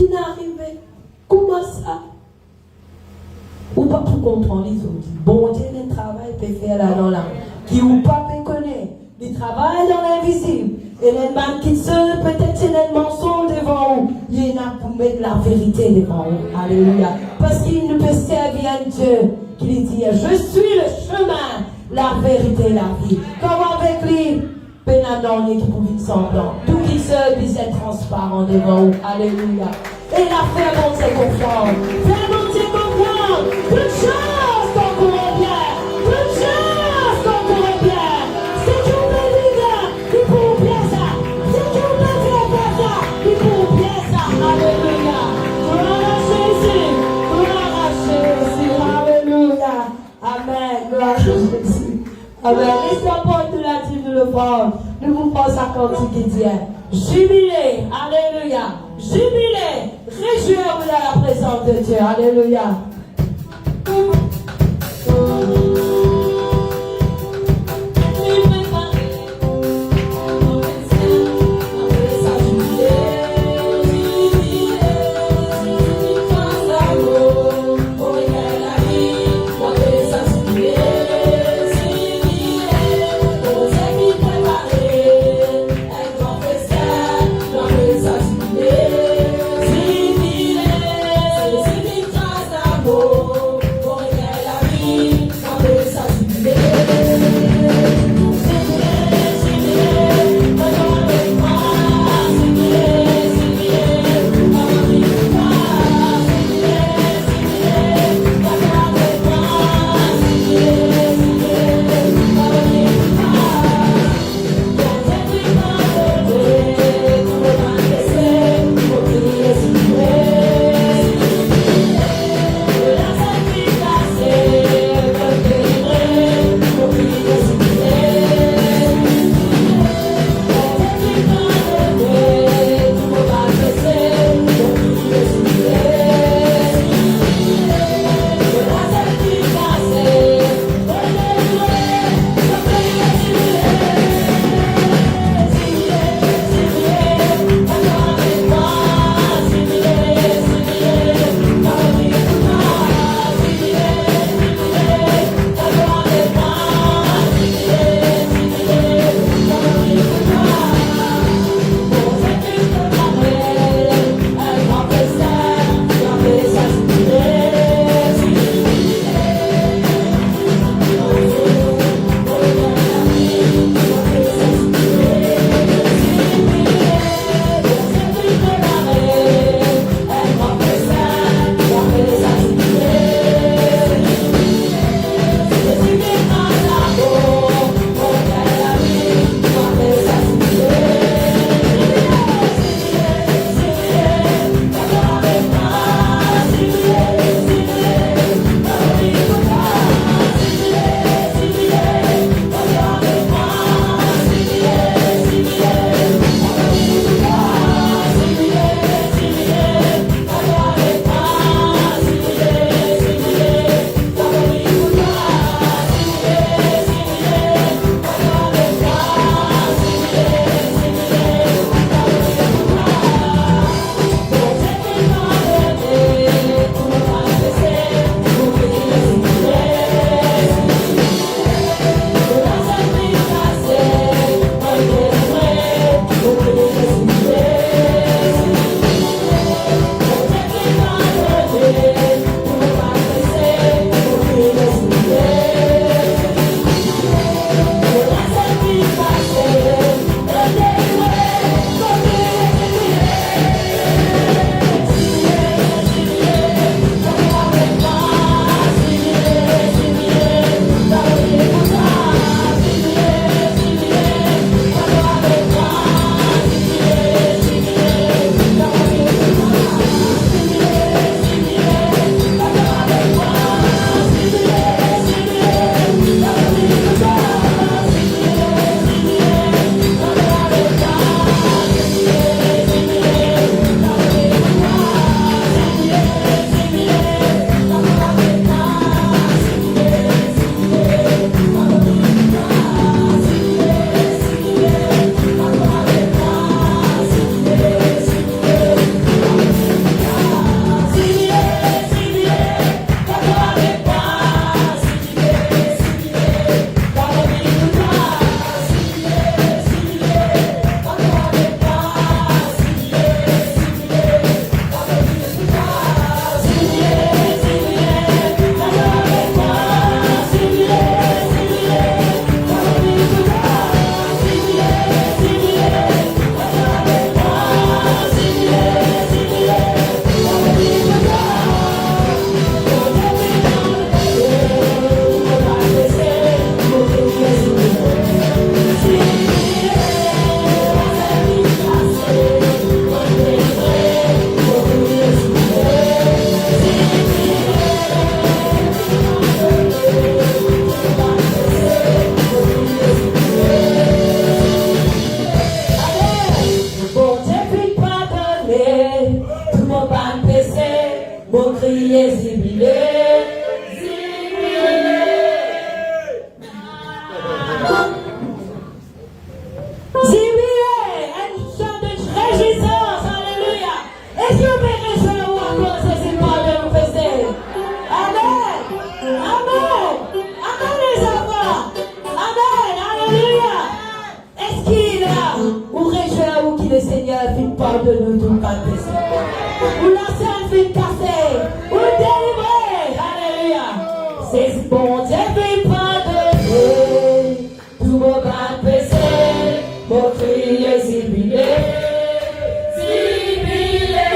qui n'est arrivé? Comment ça? Ou pas pour comprendre les autres. Bon Dieu, le travail peut faire là dans l'âme. Qui ou pas peut connaître. Le travail dans l'invisible. Et les gens qui se peut-être c'est les mensonges devant vous. Il y en a pour mettre la vérité devant vous. Alléluia. Parce qu'il ne peut servir un Dieu qui lui dit, je suis le chemin, la vérité et la vie. Comme avec lui, Pénadon qui pouvait semblant. Tout qui se puisse être transparent devant vous. Alléluia. Et la fait bon, c'est confiance. Fais bon, c'est confiance. Toute chose qu'on pourrait bien. Toute chose qu'on pourrait bien. C'est tout le leader qui pour bien ça. C'est tout le directeur qui pour bien ça. Alléluia. Gloire à Jésus. Gloire à Jésus. Alléluia. Amen. Gloire à Jésus. Amen. Laisse la porte de la dîme de le prendre. Nous vous pensons à cantique qui dit jubilé. Alléluia. Jubilé. Réjouir-vous dans la présence de Dieu. Alléluia. Oh, mon cri est zibilé, zibilé, un chant de réjouissance, alléluia. Est-ce que vous pouvez réjouir ou encore c'est pas de nous fêter? Amen, amen, amen les enfants, amen, alléluia. Est-ce qu'il a, ou réjouir ou qui le Seigneur fait pardonner tout pas péché? Ou la seule fait casser, ou délivrer, alléluia. C'est bon Dieu fait pardonner tout mon pas péché, mon cri est zibilé, zibilé.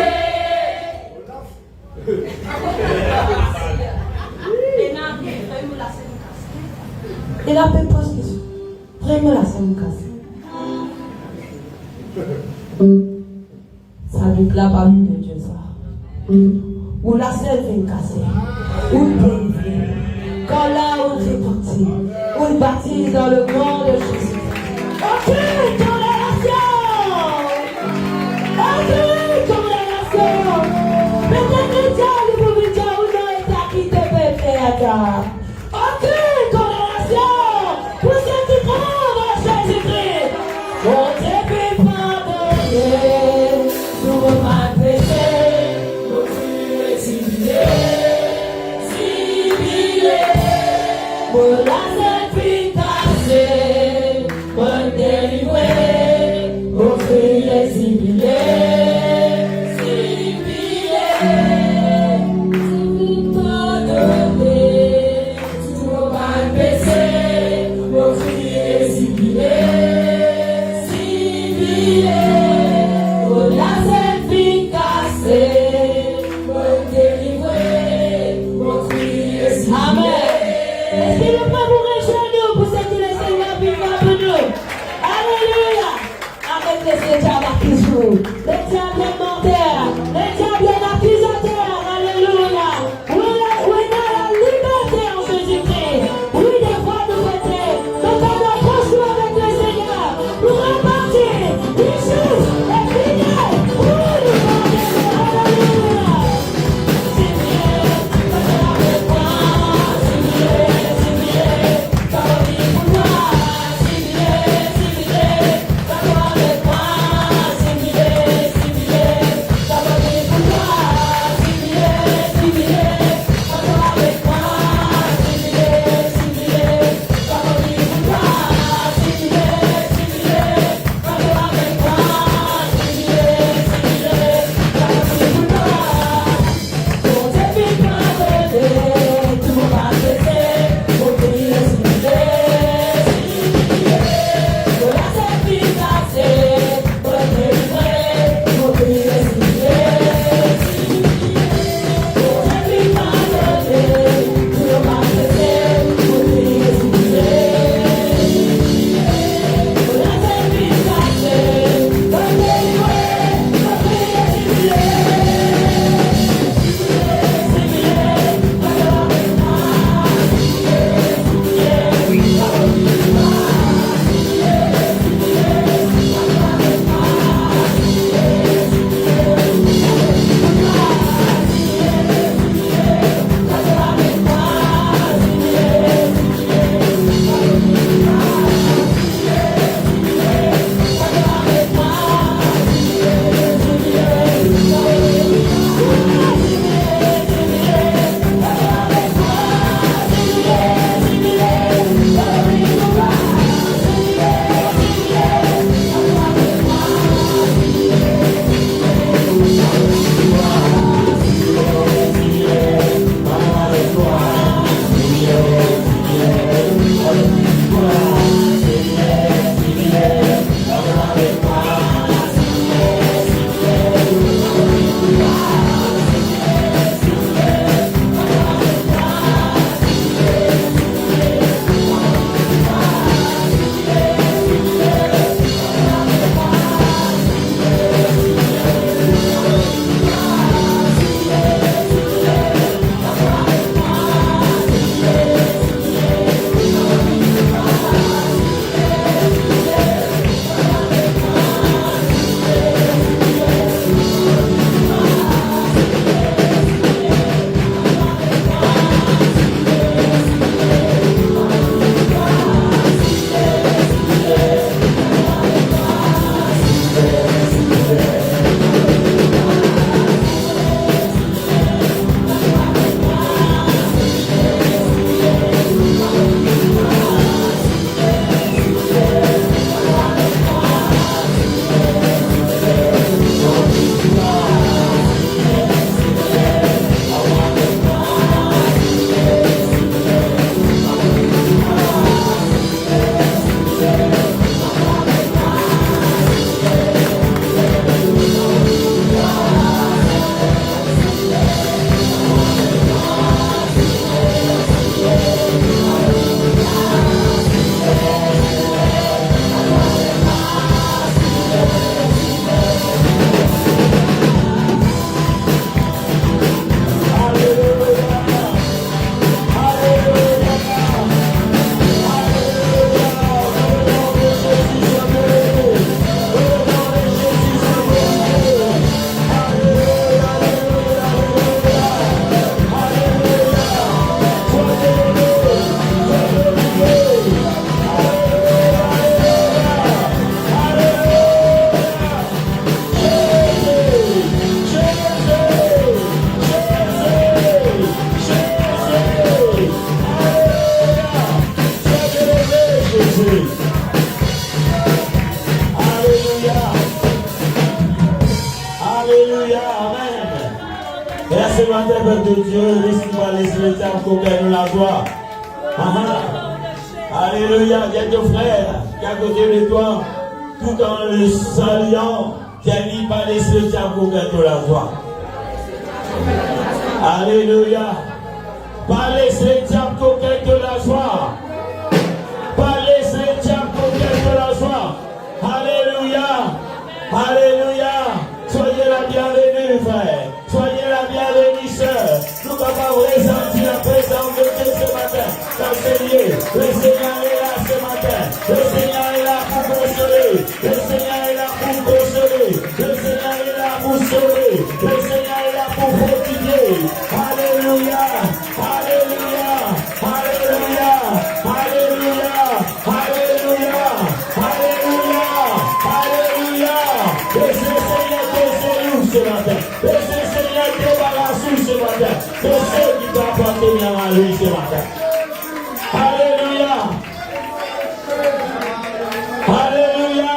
Il a fait pas ce que vraiment la scène cassée. Ça dit la parole de Dieu ça. Ou la scène vient casser. Ou délivrer. Quand là on repentit. On baptise dans le nom de Jésus. Aucune condamnation. Aucune condamnation. Peut-être que Dieu vous dit où non est acquitté bébé à toi. Aucune condamnation. Pour ceux qui croient en Jésus-Christ. Mon Dieu peut pardonner tout ma péché. Mon Dieu est zibilé, zibilé. Mon laser puis cassé, mon délivré. Mon cri est zibilé, zibilé. Pardonner tout ma péché. Mon cri est zibilé. Amen. Est-ce qu'il ne peut vous réjouir? Et à ce matin, peuple de Dieu, laisse-nous laisser le temps pour nous la joie. Alléluia, viens ton frère, qui est à côté de toi, tout en le saluant, viens pas laisser le temps pour nous la joie. Alléluia. Pas laisser le temps pour nous la joie. Pas laisser le temps pour nous la joie. Alléluia. Alléluia. Soyez la bienvenue, frère. Soyez la bienvenue, sœur. Nous pouvons ressentir la présence de Dieu ce matin. Dans ce lieu, le Seigneur est là ce matin. Le Seigneur est là pour consoler. Le Seigneur est là pour consoler. Le Seigneur est là pour sauver. Le Seigneur est là pour fortifier. Alléluia. Alléluia. Alléluia. Alléluia. Alléluia. Alléluia. Alléluia. Laissez le Seigneur nous ce matin. Laissez le Seigneur débarrasser ce matin. De ceux qui doivent appartenir à lui ce matin. Alléluia. Alléluia.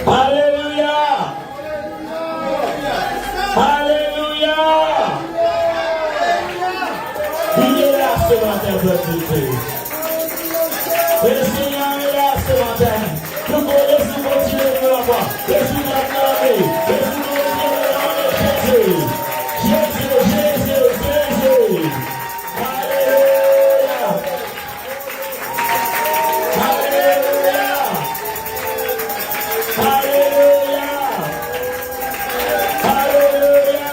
Alléluia. Alléluia. Il est là ce matin, peuple de Dieu. Le Seigneur est là ce matin. Nous laissons continuer de la voir. Laissons l'acclamer. Laissons continuer de Jésus. Jésus, Jésus, Jésus. Alléluia. Alléluia. Alléluia. Alléluia.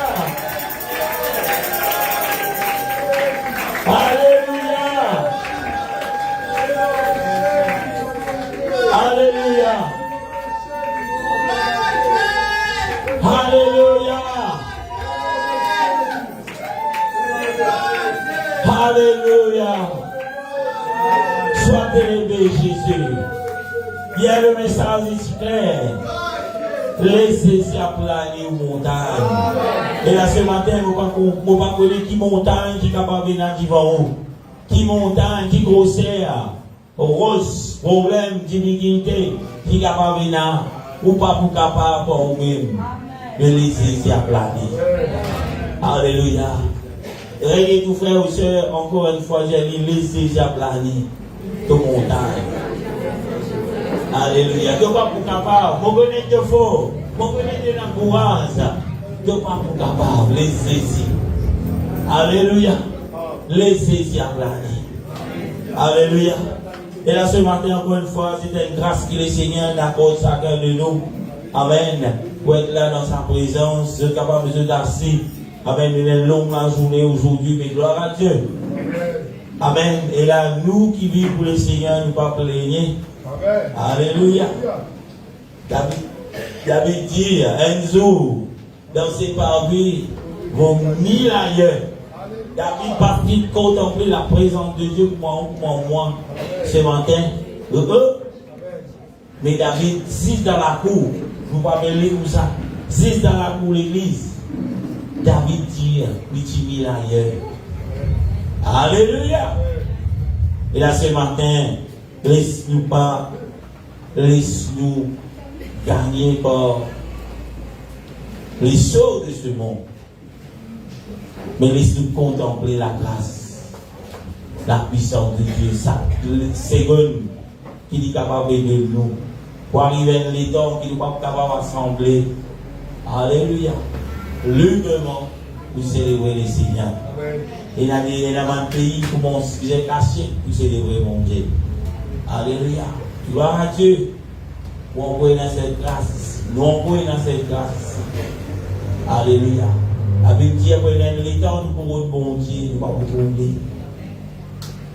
Alléluia. Alléluia. Alléluia. Alléluia. Sois élevé, Jésus. Hier, le message est clair. Laissez s'y planer aux montagnes. Et là, ce matin, on va connaître qui montagne qui est capable de venir devant. Qui montagne, qui grossière. Rose, problème d'immunité, qui est capable de venir. Ou pas pour capable pour vous-même. Mais laissez s'y planer. Alléluia. Regardez tout frère ou soeur, encore une fois, j'ai dit, laissez s'y planer. Tout montagne. Alléluia. Tu pas pour capable. Mon connaît de faux. Mon connaît de l'encourage. Tu pas pour capable. Laissez-y. Alléluia. Laissez-y à planer. Alléluia. Et là ce matin, encore une fois, c'est une grâce que le Seigneur accorde chacun de nous. Amen. Pour être là dans sa présence, je suis capable de d'assis. Amen. Une longue journée aujourd'hui, mais gloire à Dieu. Amen. Et là, nous qui vivons pour le Seigneur, nous ne pas plaigner. Alléluia. David dit un jour, dans ses parvis, vont mille ailleurs. David partit contempler la présence de Dieu pour moi ce matin. Mais David, 6 dans la cour, vous pouvez lire comme ça, 6 dans la cour l'église. David dit, mille ailleurs. Alléluia. Et là ce matin, laisse-nous pas, laisse-nous gagner par les choses de ce monde. Mais laisse-nous contempler la grâce, la puissance de Dieu, sa seconde qui est capable de nous. Pour arriver à l'état qui n'est pas capable d'assembler. Alléluia. Librement pour célébrer le Seigneur. Et dans un pays où mon sujet caché pour célébrer mon Dieu. Alléluia. Gloire à Dieu. Nous envoyons dans cette grâce. Nous envoyons dans cette grâce. Alléluia. La Bible dit que l'état nous pouvons bon Dieu, nous ne pouvons pas oublier.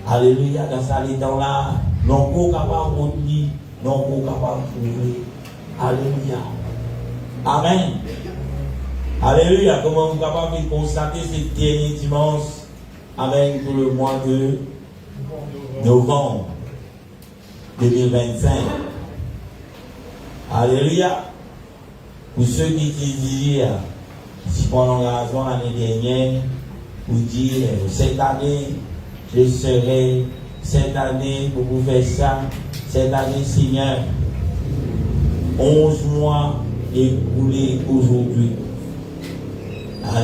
Alléluia. Dans cet état-là, nous ne pouvons pas oublier. Nous ne pouvons pas oublier. Alléluia. Amen. Alléluia. Comment nous sommes capables de constater ce dernier dimanche. Amen. Pour le mois de novembre 2025. Alléluia. Pour ceux qui disent, si pendant la raison l'année dernière, pour dire, cette année, je serai, cette année, pour vous faire ça, cette année, Seigneur, 11 mois écoulés aujourd'hui.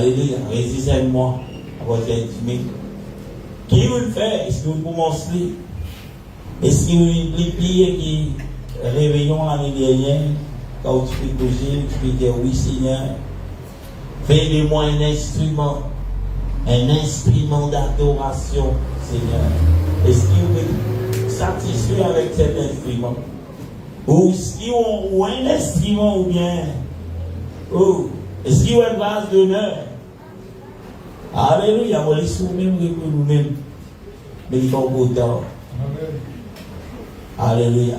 Alléluia. Résistez-moi à votre intimité. Qui vous le fait? Est-ce que vous commencez? Est-ce que vous oubliez qui réveillons l'année dernière? Quand tu peux bouger, tu peux dire oui, Seigneur. Fais de moi un instrument d'adoration, Seigneur. Est-ce que vous êtes satisfait avec cet instrument? Ou si on un instrument ou bien, est-ce qu'il y a une base d'honneur? Alléluia, on les soumet pour nous-mêmes. Mais il va au temps. Alléluia.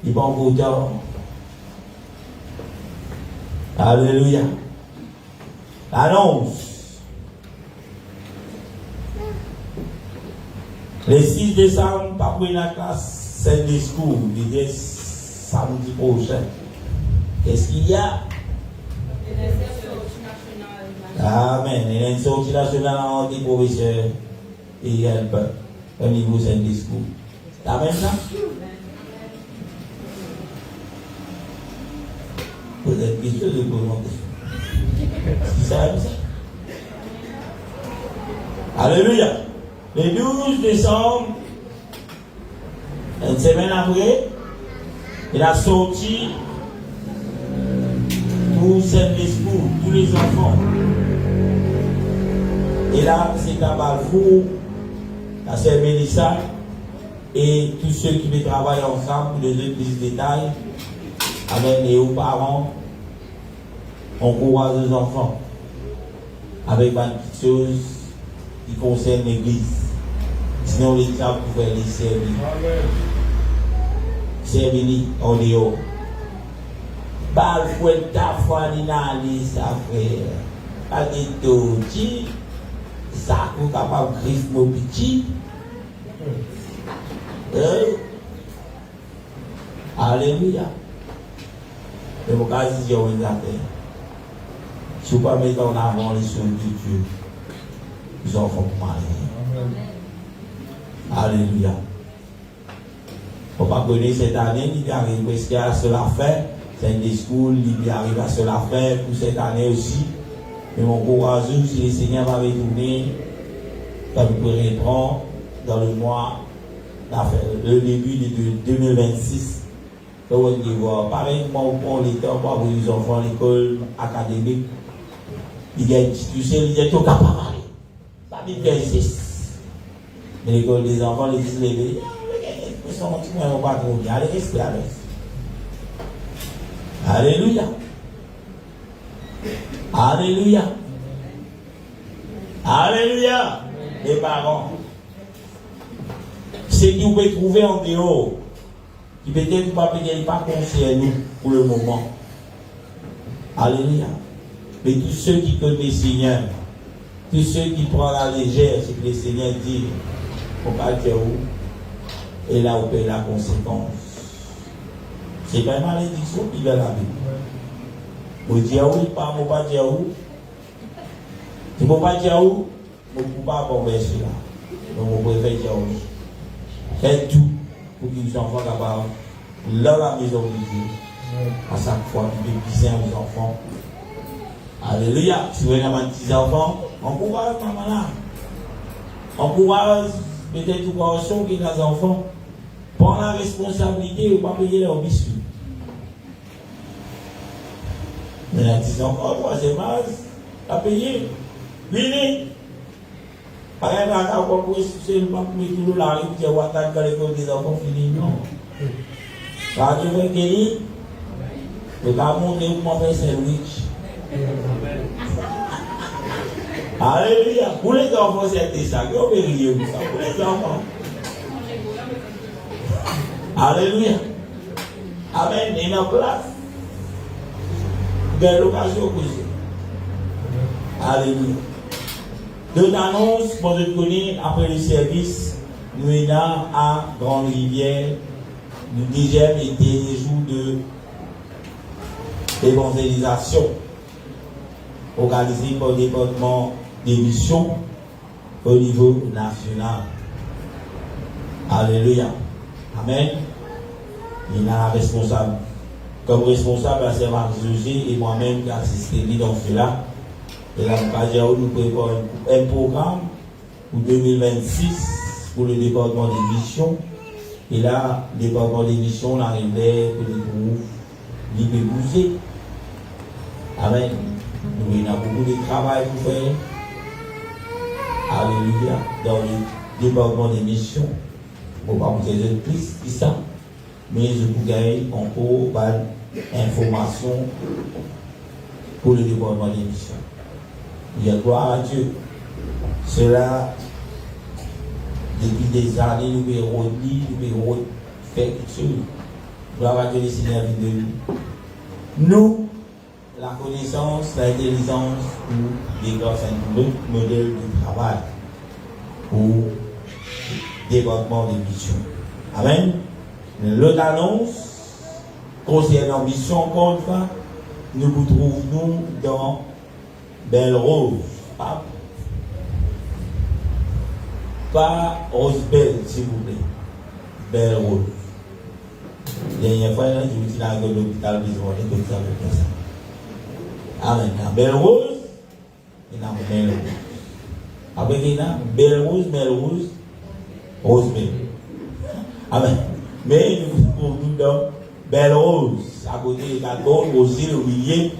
Il va au temps. Alléluia. Annonce. Le 6 décembre, pas pour la classe, c'est un discours. Il est samedi prochain. Qu'est-ce qu'il y a? Amen. Il y a une sortie nationale en anti-professeur et help au niveau de ce discours. Amen, ça? Vous êtes question de commenter. C'est ça, ça? Alléluia. Le 12 décembre, une semaine après, il a sorti pour cette discours, tous les enfants. Et là, c'est à Balfour, la sœur Mélissa et tous ceux qui travaillent ensemble, les autres petits détails, avec les hauts-parents, on encourage les enfants avec une petite chose qui concerne l'église. Sinon, l'État pouvait les servir. Servir en dehors. Balfour, ta foi, l'analyse, ça fait. Pas de tout. Ça, vous capable de griffer mon petit. Alléluia. Et vous avez dit, vous avez si vous ne mettez pas en avant les choses de Dieu, ils en font mal. Alléluia. Il ne faut pas connaître cette année, il arrive parce qu'il y a cela à faire. C'est un discours, il arrive à cela à faire pour cette année aussi. Mais mon courage, si le Seigneur va retourner, comme vous pourrez prendre dans le mois, le début de 2026, on va voir. Pareillement, on prend les temps pour les enfants à l'école académique. Il y a une institution, il y a tout capable. Pas de existe. Mais l'école des enfants, les disent les ils sont pas trop bien. Allez, restez à l'aise. Alléluia. Alléluia. Alléluia. Les parents. Ce qui vous pouvez trouver en dehors, qui peut-être pas concerné nous pour le moment. Alléluia. Mais tous ceux qui connaissent le Seigneur, tous ceux qui prennent la légère ce que le Seigneur dit, on va dire où, et là on paye la conséquence. C'est pas une malédiction qui est dans la Bible. Vous dites où, pas mon pas dire où. Si vous ne pas dire où, vous ne pouvez pas converser là. Donc vous préférez dire où. Faites tout pour que les enfants capables dans la maison de Dieu. À chaque fois, vous devez piser aux enfants. Alléluia. Si vous avez un petit enfant, encourage maman là. Encourage peut-être une correction qui est dans les enfants. Prends la responsabilité de ne pas payer leurs biscuits. Mais la petite enfant, c'est mal, à payer. Venez. Par exemple, quand on peut se faire tout la rue, tu vas attendre quand l'école des enfants finit. Non. Quand tu veux gagner, tu vas montrer comment faire sandwich. Alléluia. Pour les enfants, c'est ça. Pour les enfants. Alléluia. Amen. Il y a une place. Belle occasion pour ça. Alléluia. Deux annonces, pour te connaître, après le service, nous sommes à Grande Rivière, le 10e et dernier jour d'évangélisation organisé par le département des missions au niveau national. Alléluia. Amen. Il a la responsable. Comme responsable, c'est Marc José et moi-même qui assisté dans cela. Et là, nous préparons un programme pour 2026 pour le département des missions. Et là, le département des missions, on arrivait pour les groupes libres bouger. Amen. Nous avons beaucoup de travail pour faire. Alléluia. Dans le département des missions. Je ne vais pas vous dire plus que ça. Mais je vous gagne encore d'informations pour le département des missions. Il y a gloire à Dieu. Cela, depuis des années, nous pouvons redire, nous pouvons faire quelque chose. Gloire à Dieu, le Seigneur de lui. Nous, la connaissance, l'intelligence pour des grâces à notre modèle de travail pour le développement des missions. Amen. L'autre annonce concernant l'ambition, encore une fois, nous vous trouvons dans Belle Rose. Pas Rose Belle, s'il vous plaît. Belle Rose. La dernière fois, je vous dis dans l'hôpital, je vous dis ça. Amen. Belle Rose, et dans Belle Rose. Après, il y a Belle Rose, Rose Belle. Amen. Mais nous nous dans Belle Rose, à côté de la côte, aussi le milieu.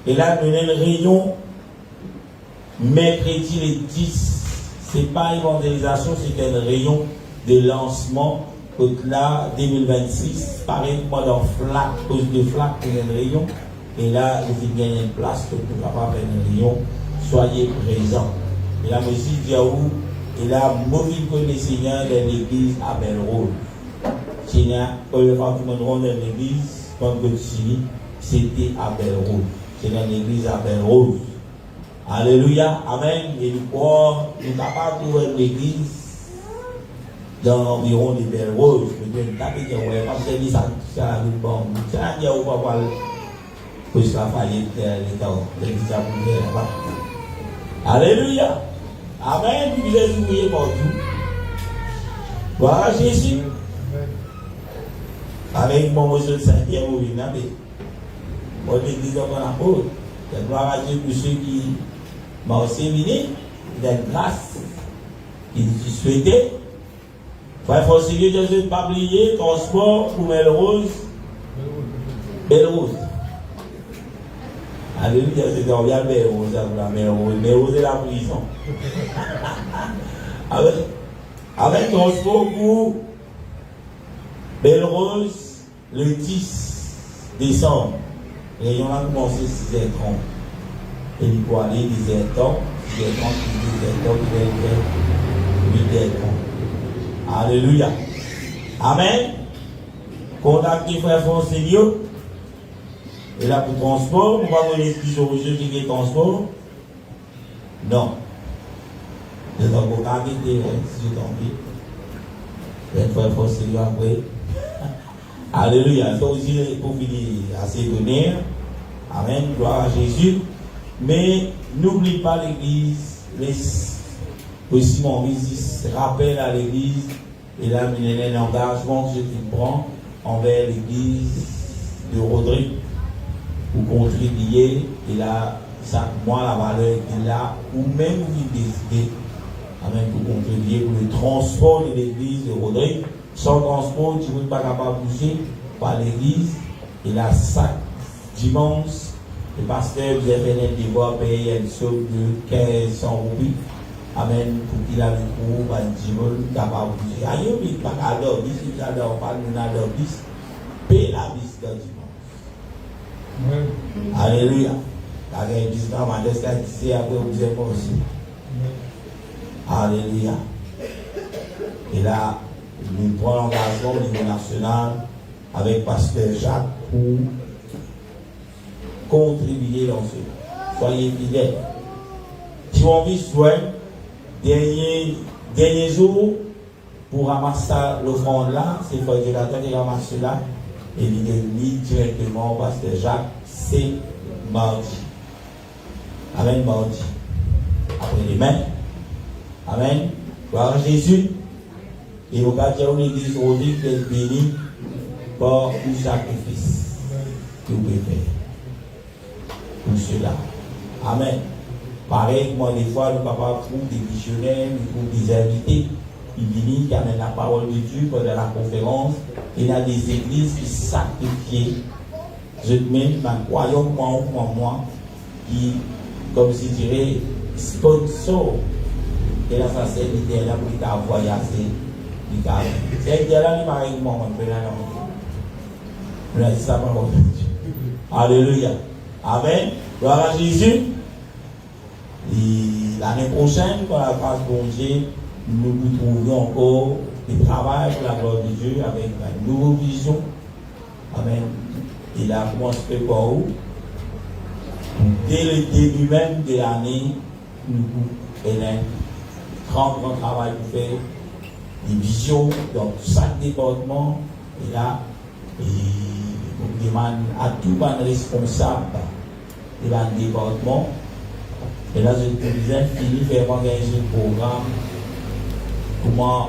Et là, nous avons une réunion mercredi le 10. Ce n'est pas une évangélisation, c'est une réunion de lancement. Donc là, 2026, pareil, pendant flac, cause de flac, pour une réunion. Et là, vous avez gagné une place pour pouvoir faire une réunion. Soyez présents. Et là, je suis dit à vous, et là, moi, je connais le Seigneur de l'église à Belle Rose. Seigneur, quand le temps que nous dans l'église, quand vous c'était à Belle Rose. C'est dans l'église à Belle Rose. Alléluia. Amen. Et nous sommes capables de trouver l'église dans l'environ de Belle Rose. Je vais taper dire, ouais, parce que c'est ça, c'est la ville bonne. C'est la vie où on va voir que ça faillit l'église à Boulet là-bas. Alléluia. Amen. Vous êtes oubliés partout. Voilà Jésus. Avec mon monsieur le Saint-Pierre, vous venez à mon église en apôtre. Je gloire à Dieu pour ceux qui m'ont séminé, il y a une grâce qui souhaitait. Frère Fossilier, je ne vais pas oublier, transport pour Belle Rose. Belle Rose. Alléluia, c'est en bien Belle Rose, Belle Rose. Belle Rose est la prison. Avec transport pour Belle Rose le 10 décembre. Et on a commencé 6h30. Et il faut aller 10h30, 6h30, 10h30, 8h30. Alléluia. Amen. Contactez frère Foncelio. Et là pour transport, on va vous l'expliquer aux jeux qui est transport. Non. Je dois vous contacter, si je t'en prie. Et frère Foncelio après. Alléluia. Il faut aussi pour finir à s'étonner. Amen. Gloire à Jésus. Mais n'oublie pas l'église. Aussi mon visite rappelle à l'église. Et là, il y a un engagement que je prends envers l'église de Rodrigue pour contribuer. Et là, chaque mois, la valeur qu'il a, ou même vous décidez, amen, pour contribuer pour le transport de l'église de Rodrigue. Sans transport, tu ne peux pas capable de bouger par l'église. Et là, chaque dimanche, le pasteur vous a fait un devoir payer une somme de 1500 roupies. Amen. Pour qu'il a le cours, un dimanche, capable de bouger. Aïe, il n'y a pas qu'à dormir, si vous n'avez pas de dormir, paye la bise dans dimanche. Alléluia. Car il y a un discours, ma destin, c'est après vous êtes aussi. Alléluia. Et là, nous prenons l'engagement au niveau national avec Pasteur Jacques pour contribuer dans ce. Soyez fidèles. Si on vit soin, dernier jour, pour ramasser l'offrande là, c'est Frère Jonathan qui ramasse là, et il est mis directement au Pasteur Jacques, c'est mardi. Amen, mardi. Après demain. Amen. Gloire à Jésus. Et au cas où l'église Rodrigue est bénie par le sacrifice que vous pouvez faire pour cela. Amen. Pareil, moi, des fois, nous sommes capables de trouver des missionnaires, nous trouvons des invités qui viennent, qui amènent la parole de Dieu pendant la conférence. Et il y a des églises qui sacrifient. Je même, croyons moi, qui, comme si je dirais, sponsor de la sincérité, là, pour qu'il voyager. C'est là, il m'a dit, moi, on peut là, c'est ça, parole de Dieu. Alléluia. Amen. Gloire à Jésus. Et l'année prochaine, quand la grâce de Dieu, nous trouverons encore du travail pour la gloire de Dieu avec une nouvelle vision. Amen. Et là, comment se fait par où? Dès le début même de l'année, nous avons 30 grands travail pour faire, des visions dans chaque département. Et là, on demande à tout le responsable de le département. Et là, je te disais, Philippe fait organiser le programme. Comment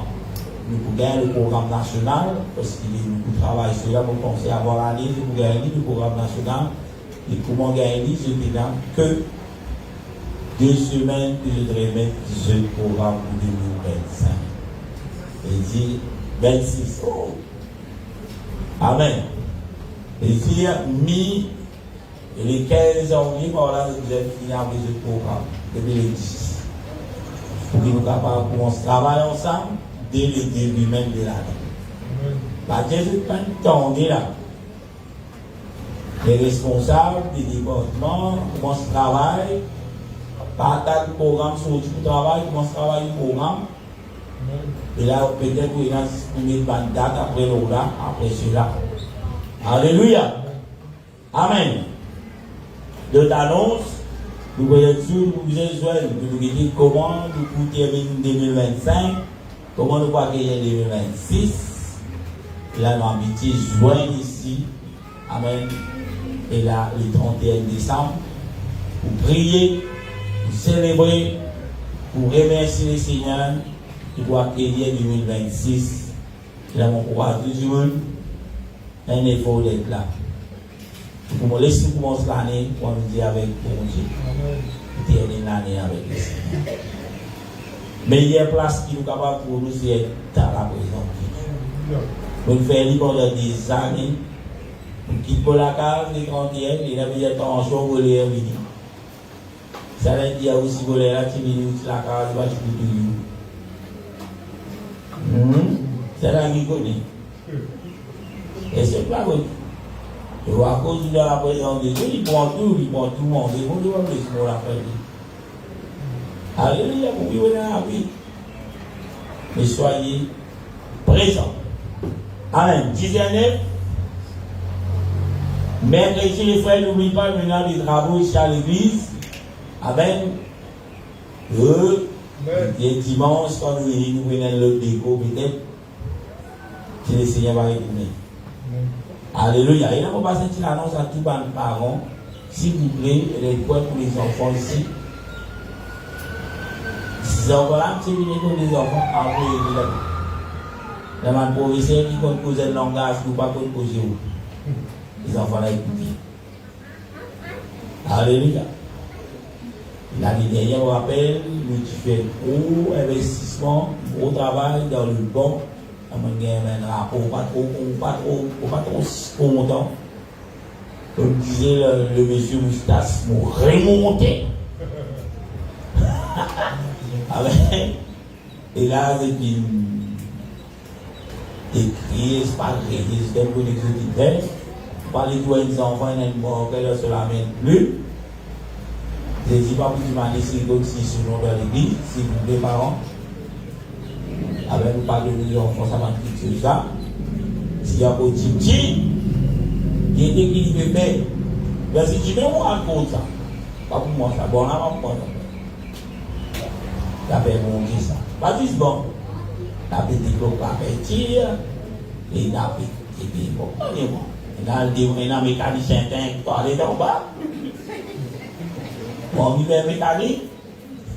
nous pouvons gagner le programme national, parce qu'il y a beaucoup de travail sur là, pour penser à avoir un livre, pour gagner le programme national. Et comment gagner, je dis là que 2 semaines que je devrais mettre ce programme pour 2025. Et dit 26. Oh. Amen. Et dit les 15 janvier, voilà, vous avez fini avec ce programme, depuis le 10. Pour que nous soyons capables de commencer à travailler ensemble dès le début même de l'année. La Jésus prend le temps, on est là. Les responsables des départements commencent à travailler, partagent le programme sur le travail, commencent à travailler le programme. Et là, peut-être qu'il y a une date après l'autre, après cela. Alléluia. Amen. De t'annonce, nous voyons tout, nous vous dire comment nous pouvons terminer 2025, comment nous pouvons gagner 2026. Et là, nous avons habité joindre ici. Amen. Et là, le 31 décembre, pour prier, pour célébrer, pour remercier le Seigneur qui doit accueillir 2026. Et là, mon courage toujours, un effort d'être là. Pour me laisser commencer l'année, pour nous dire avec bon Dieu. Pour terminer l'année avec le Seigneur. Meilleure place qui nous est capable pour nous, c'est être dans la présence de Dieu. Nous faisons pendant des années. Nous quittons la case, les grandières, et là, nous avons un show pour les venir. Ça veut dire aussi que les là, tu viens la case, tu vas tout. C'est là qu'il connaît. Et c'est pas vrai. Et à cause de la présence de Dieu, il prend tout le monde. Et vous devez laisser la faire. Alléluia, vous vivez dans la vie. Mais soyez présents. Amen. 19. Mercredi, les frères, n'oubliez pas maintenant les travaux ici à l'église. Amen. Et dimanche, quand nous venons l'autre déco, peut-être, que le Seigneur va retourner. Alléluia. Et là, on va passer une annonce à tous les parents. S'il vous plaît, les points pour les enfants ici. Ces enfants-là, c'est venir pour les enfants après les la professeur qui compte poser le langage, ou pas compte poser où. Les enfants-là écoutent. Alléluia. L'année dernière, on rappelle, nous faisons gros investissement, gros travail dans le bon. On a un rapport pas trop longtemps. Comme disait le monsieur Moustache, nous remonter. Et là, c'est une écrit, c'est pas créé, c'est un peu d'exécutif. Parler de des enfants, il y a une mort, qu'elle se la mène plus. Je ne dis pas pour demander si c'est selon dans l'église, si vous les parents. Avec nous parler de enfants, ça va être ça. S'il y a un petit, il y a des qui peuvent faire. Mais si tu veux, moi, raconte ça. Pas pour moi, ça. Bon, là, on va prendre ça. La paix, mon Dieu, ça. Pas juste bon. La paix, il faut pas partir. Et la paix, et puis, bon, on est bon. Et là, il y a un mécanicien qui parle d'en bas. Bon, il y a un mécanique.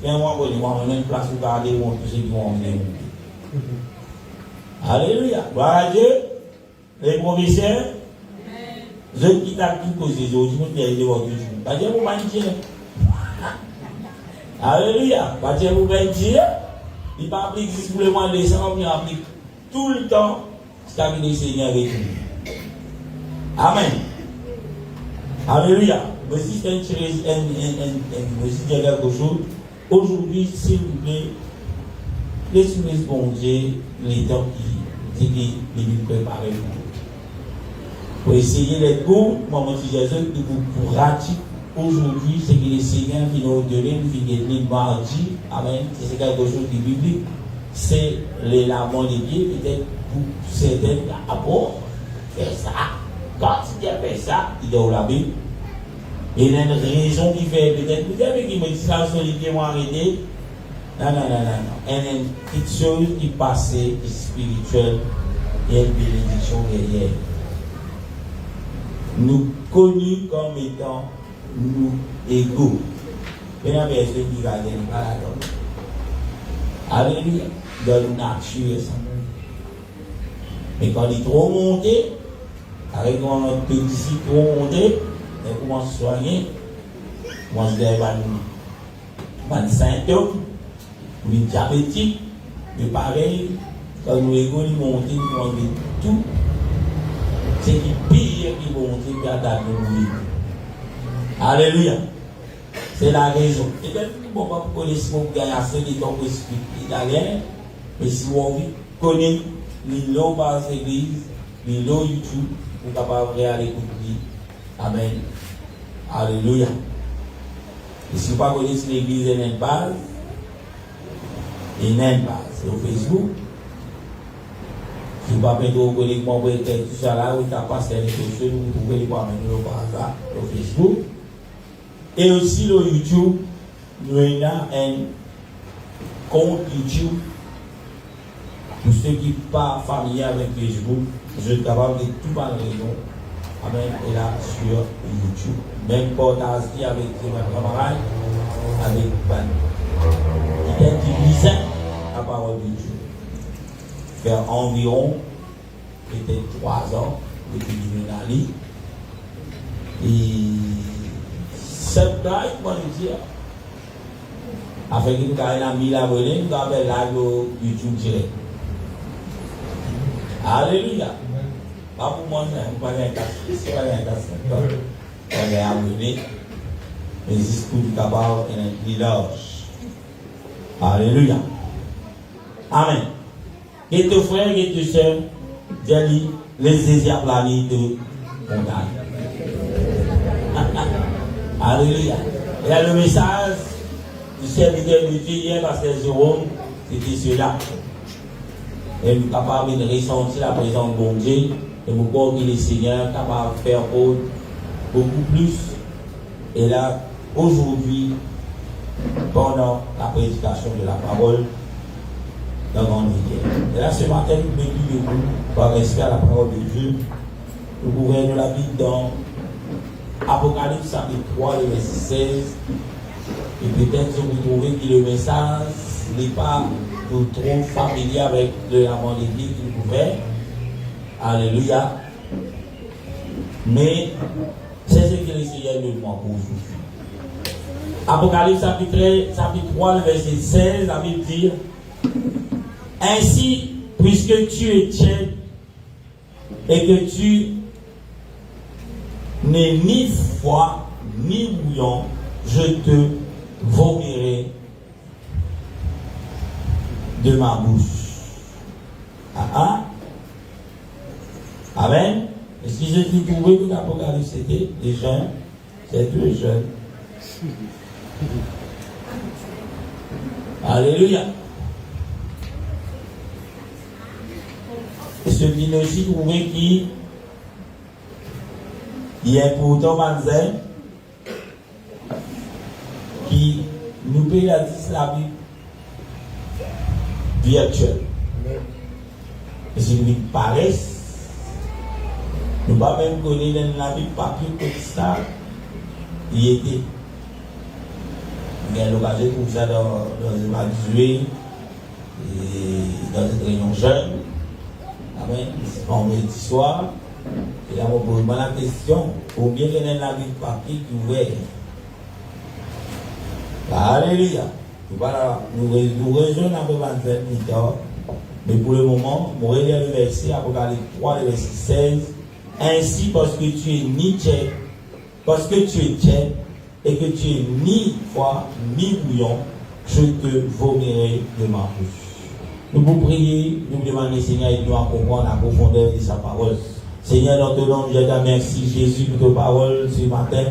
Et moi, on a une place pour garder mon tous ceux qui vont venir. Alléluia. Gloire à Dieu. Les professeurs. Je quitte à tout cause des autres. Je me dis, je vais vous dire, vous m'en dire. Alléluia. Parce que vous pouvez dire, il ne pas appliquer pour le mois de décembre, il applique tout le temps ce qu'a dit le Seigneur avec nous. Amen. Alléluia. Je vais dire quelque chose. Aujourd'hui, s'il vous plaît, laissez-moi bon Dieu les temps qui dit qu'il est préparé pour vous. Pour essayer d'être court, moi, je dis que pour rater aujourd'hui, c'est que le Seigneur qui nous donne, qui est mardi, amen, c'est quelque chose de biblique. C'est les lavements des pieds, peut-être pour certains d'abord, faire ça. Quand il a fait ça, il doit la Bible. Il y a une raison qui fait peut-être, peut-être qu'il me dit ça, solidité, moi arrêter. Non. Il y a une petite chose qui passe, qui est spirituelle, il y a une bénédiction derrière. Nous connus comme étant nous égaux. Mais la personne qui va gagner pas la donne. Alléluia. Dans la nature, ça. Mais quand il est trop monté, avec un petit trop monté, on commence à soigner, on commence à avoir des symptômes, des diabétiques, mais pareil, quand nous égaux, nous montons, nous avons tout. C'est qui pire qui vont monter et attaquer nous. Alléluia. C'est la raison. Et bien, vous ne pouvez pas connaître si vous gagnez assez de temps pour expliquer italien, mais si vous connaissez les lots par l'église, les lots YouTube, vous êtes capable de aller écouter. Amen. Alléluia. Et si vous ne connaissez pas l'église, il y a une base. Il y a une base. C'est au Facebook. Si vous ne pouvez pas connaître mon tout ça là, vous avez passé les choses, vous pouvez pas mettre par hasard au Facebook. Et aussi le YouTube, nous avons un compte YouTube. Pour ceux qui ne sont pas familiers avec Facebook, je suis capable de tout parler. Amen. Et là, sur YouTube. Même partage avec mes camarades, avec qui utilisent la parole de Dieu. Faire environ peut-être 3 ans depuis que je et cette taille, moi je dis, afin que nous ayons mis la volée, nous avons la YouTube direct. Alléluia. Pas pour moi, c'est pas un casse, c'est pas un casse. On est abonné, mais c'est pour du cabal et un large. Alléluia. Amen. Et tes frères et tes sœurs, dis les désirs planés de montagne. Alléluia. Il y a le message du serviteur de Dieu hier, pasteur Jérôme, c'était cela. Et nous sommes capables de ressentir la présence de bon Dieu, et nous croyons que le Seigneur est capable de faire beaucoup plus. Et là, aujourd'hui, pendant la prédication de la parole, dans mon vie. Et là, ce matin, nous bénissons debout par respect à la parole de Dieu. Nous pouvons la Bible dans Apocalypse chapitre 3, le verset 16. Et peut-être que vous trouvez que le message n'est pas trop familier avec l'amant de Dieu qu'il pouvait. Alléluia. Mais c'est ce que le Seigneur nous demande pour aujourd'hui. Apocalypse chapitre 3, le verset 16, la Bible dit: ainsi, puisque tu es tiède et que tu n'es ni froid ni bouillant, je te vomirai de ma bouche. Amen. Est-ce que je dis trouvé que l'Apocalypse c'était des jeunes? C'est deux jeunes. Alléluia. Et ce qui nous aussi trouvé qui est pourtant Manzel qui nous paye la Bible virtuelle. Et si nous paraissent, nous ne pouvons pas même connaître la Bible papier comme ça. Il était. Il y a l'occasion pour ça dans un manuel et dans une réunion jeune. Amen. Vendredi soir. Et là, on pose la question, combien il y a la Bible papier qui ouvert? Alléluia. Voilà, nous rejoignons un peu 27 minutes. Mais pour le moment, nous relève le verset, Apocalypse 3, le verset 16. Ainsi, parce que tu es ni tchèque, parce que tu es tchèque, et que tu es ni froid, ni bouillon, je te vomirai de ma bouche. Nous vous prier, nous demander, Seigneur, de nous comprendre la profondeur de sa parole. Seigneur, dans ton nom, je te remercie, Jésus, pour ta parole ce matin.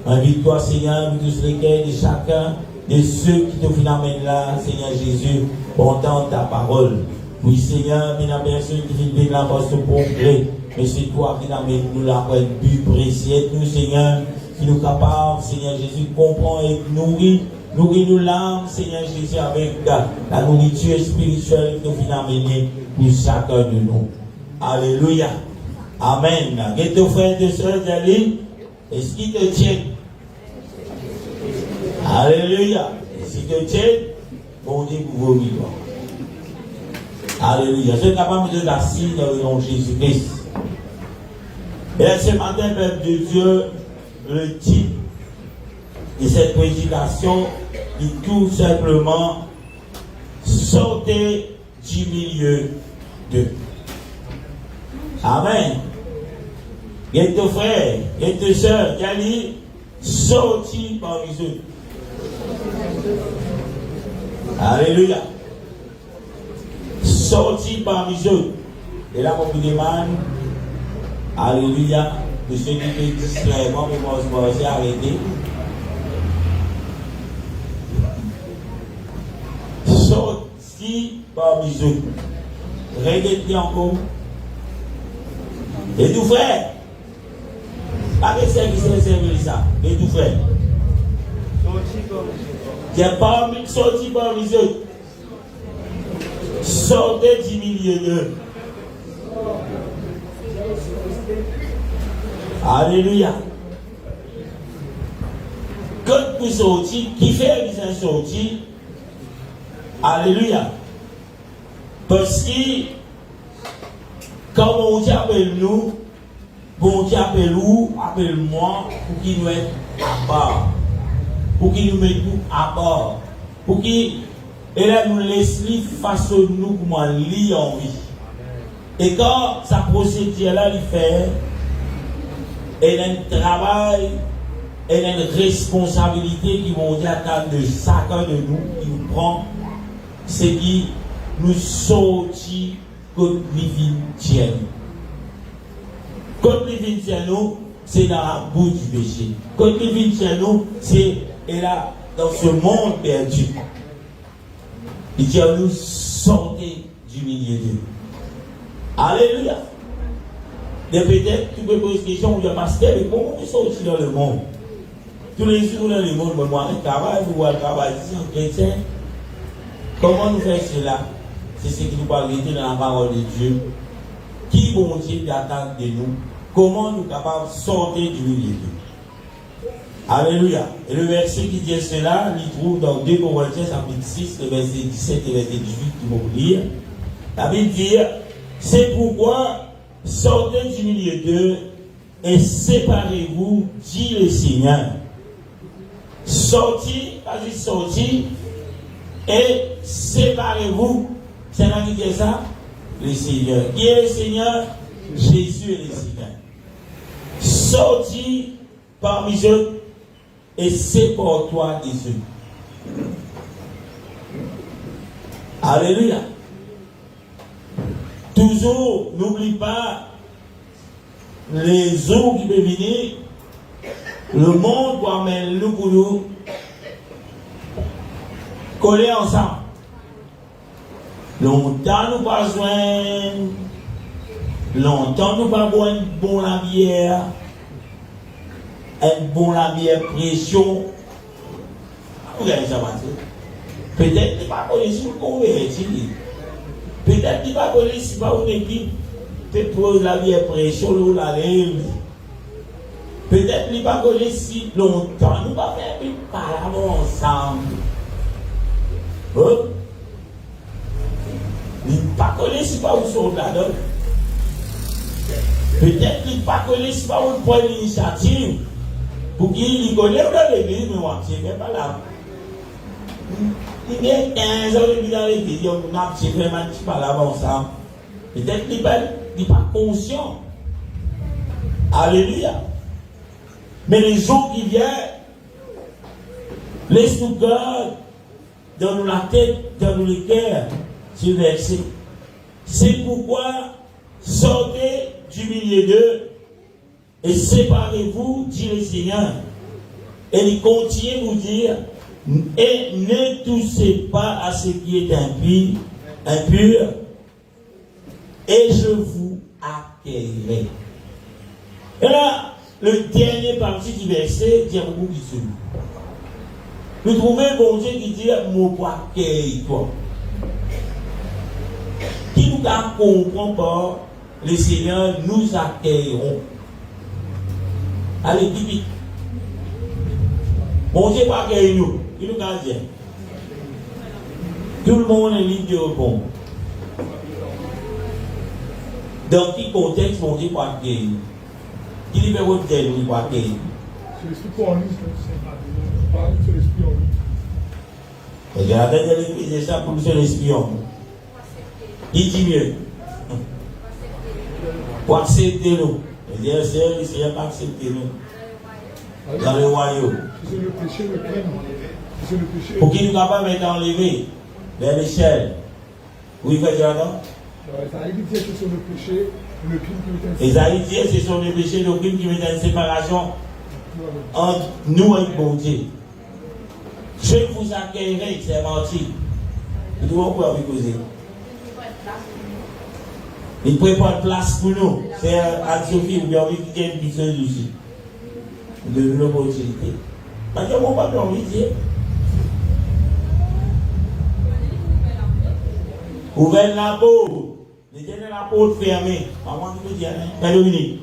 Invite-toi, Seigneur, pour tous les cœurs de chacun de ceux qui te viennent là, Seigneur Jésus, pour entendre ta parole. Oui, Seigneur, mais la personne qui vient là pour ce progrès, mais c'est toi qui l'amène nous là pour être but précieux. Nous, Seigneur, qui nous capables, Seigneur Jésus, comprendre et nourrir nos l'âme, Seigneur Jésus, avec la nourriture spirituelle que vous amenez pour chacun de nous. Alléluia. Amen. Et tes frères et sœurs, est-ce qu'il te tient? Alléluia. Si te tient, bon Dieu pour vos vies. Alléluia. Je suis capable de t'assis dans le nom de Jésus-Christ. Et ce matin, peuple de Dieu, le titre de cette prédication dit tout simplement sortez du milieu d'eux. Amen. Et tes frères, et tes sœurs, qui a dit sortis parmi eux. Alléluia. Sortis parmi eux. Et là, mon demande, alléluia, de ceux qui étaient distraits, moi, j'ai arrêté. Sortis parmi eux. Regardez encore. Et tout frère, pas de service ça. Et tout frère, qui est sorti parmi eux. Sortez du milieu d'eux. Alléluia. Quand vous sortez, qui fait bien sortir? Alléluia. Parce que, quand on dit appelle nous, bon Dieu appelle nous, appelle-moi, pour qu'il nous mette à part. Pour qu'il nous mette à part. Pour qu'il nous laisse façonner nous comment lire en vie. Et quand sa procédure-là, il fait, elle a un travail, elle a une responsabilité qui vont dire attendre de chacun de nous, qui nous prend, c'est qui nous sortit contre l'ivine tienne. Contre l'ivine tienne, c'est dans la boue du péché. Contre l'ivine tienne, c'est là, dans ce monde perdu. Il dit à nous sortez du milieu d'eux. Alléluia. Et peut-être tu peux poser une question, je pasteur, mais comment on est sorti dans le monde? Tous les jours dans le monde, moi, je travaille, vous voyez le travail ici en chrétien. Comment nous faisons cela? C'est ce qui nous parle dans la parole de Dieu. Qui bon Dieu attend de nous? Comment nous sommes capables de sortir du milieu d'eux? Alléluia. Et le verset qui dit cela, il trouve dans 2 Corinthiens chapitre 6, le verset 17 et le verset 18, qui vont lire. La Bible dit, c'est pourquoi sortez du milieu d'eux et séparez-vous, dit le Seigneur. Sortez, vas-y, sortez et séparez-vous. C'est là qui dit ça? Le Seigneur. Qui est le Seigneur? Jésus est le Seigneur. Sortez parmi eux et sépare-toi des eux. Alléluia. Toujours, n'oublie pas les eaux qui peuvent venir. Le monde doit mettre nous pour nous coller ensemble. Longtemps nous pas joindre, longtemps nous pas boire une bonne bière, une bonne bière pression. Vous regardez ça, peut-être qu'il pas connaître si vous convertir. Peut-être qu'il va connaître si pas une équipe te pose la bière pression, l'eau la lève. Peut-être qu'il va connaître si longtemps nous va faire une parole ensemble. Il ne pas connaître si pas vous sont là-dedans. Peut-être qu'il ne pas connaître si pas vous prenez l'initiative. Pour qu'il connaisse dans l'église, mais moi, je ne vais pas là. Il y a 15 ans depuis dans l'église, on a fait vraiment un petit peu avant ça. Peut-être qu'il n'est pas conscient. Alléluia. Mais les jours qui viennent, laisse-nous garder dans nous la tête, dans nous le cœur, ce verset. C'est pourquoi sortez du milieu d'eux et séparez-vous, dit le Seigneur. Et il continue à vous dire, et ne touchez pas à ce qui est impur, et je vous accueillerai. Et là, le dernier partie du verset dit un mot qui se loue. Nous trouvons un bon Dieu qui dit, mon accueille toi. Qui nous comprend pas, le Seigneur nous accueilleront. Allez, vite. Bon Dieu pas accueillir nous, il nous garde. Tout le monde est libre de répondre. Dans quel contexte bon Dieu pas accueillir? Qui lui fait retenir nous pas accueillir? C'est l'esprit pour nous, c'est l'esprit en nous. Regardez l'église ça pour le l'esprit en nous. Qui dit mieux? Pour accepter nous. Le Seigneur pas accepter nous. Dans le royaume. Si c'est le péché, le crime. Si c'est le péché. Pour qu'il nous capable d'être enlevé vers l'échelle. Oui, frère Jordan? Ça dit que c'est sur le péché, le crime qui est Les Haïtiens, c'est sur le péché, le crime qui met une séparation entre nous et bon Dieu. Je vous accueillerai, c'est menti. Nous devons pouvoir vous causer. Il prépare place pour nous. C'est Anne-Sophie, ou bien qui a une mission aussi. De l'opportunité. Parce que mon papa a envie de dire. Ouvrez la porte. Les gens de la porte fermée. Maman qui me dit, Père Dominique.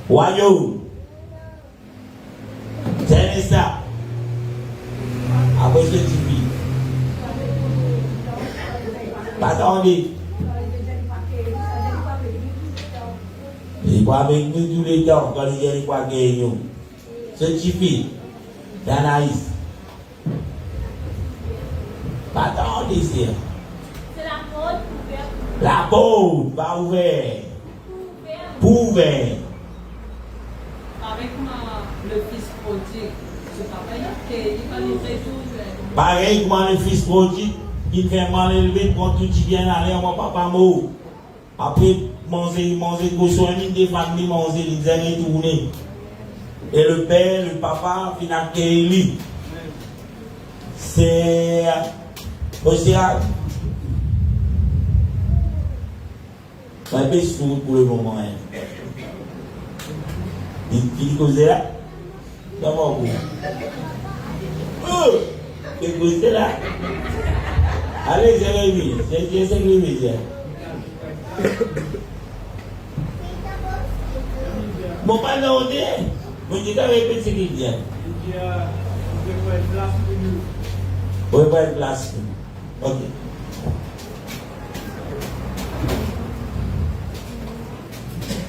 Royaume. C'est ça. Après ce petit fille. Attendez. Il va avec nous tous les temps quand il y a des quoi gagner. Ce petit fille. D'Anaïs. Attendez, c'est la porte ouverte. La porte va ouverte. Ouvert. Avec le fils prodigue, ce papa, il va livrer tout. Pareil comme le fils prodigue, il fait mal élevé quand tout vient aller, mon papa mort. Après, manger, cochon, des familles, manger, les années tournées. Et le père, le papa, il a accueilli. C'est. Aussi, un peu sourd pour le moment. Il causait là. D'abord, vous. Oh! Il causait là. Allez, Jérémie. C'est Jérémie. Mon père l'a dit. Mon Dieu, t'as répété ce qu'il dit. Il dit, vous devez être place pour nous. Vous devez être place pour nous. Ok.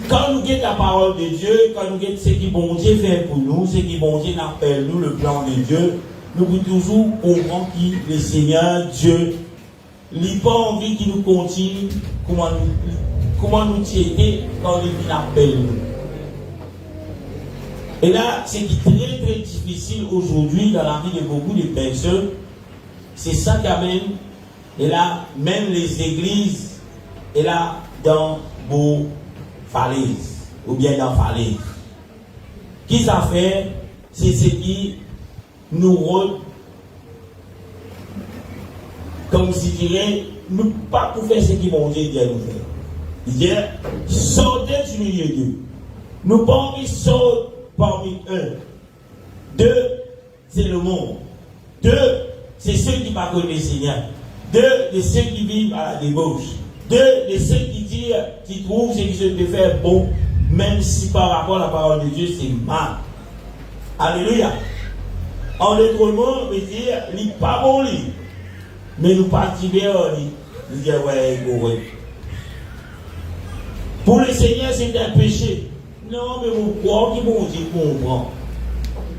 Quand nous guettons la parole de Dieu, quand nous guettons ce qui bon Dieu fait pour nous, ce qui bon Dieu appelle nous, le plan de Dieu, nous pouvons toujours comprendre que le Seigneur Dieu n'a pas envie qu'il nous continue comment nous tirer quand il appelle nous. Et là, ce qui est très très difficile aujourd'hui dans la vie de beaucoup de personnes, c'est ça qui amène, et là, même les églises, et là, dans vos falaises, ou bien dans falaises. Qui ça fait? C'est ce qui nous rend, comme si je dirais, nous pas pour faire ce qui mon Dieu dit à nous faire. Il dit, sortez du milieu d'eux. Nous pas envie de sortir parmi eux. Deux, c'est le monde. Deux, c'est ceux qui ne connaissent pas le Seigneur. Deux, de ceux qui vivent à la débauche. Deux, de ceux qui disent, qui trouvent ce qui se peut faire bon, même si par rapport à la parole de Dieu, c'est mal. Alléluia. En d'autres mots, on veut dire, il n'est pas bon, lui. Mais nous partons vers lui. Nous disons, ouais. Pour le Seigneur, c'est un péché. Non, mais vous croyez que bon Dieu comprend.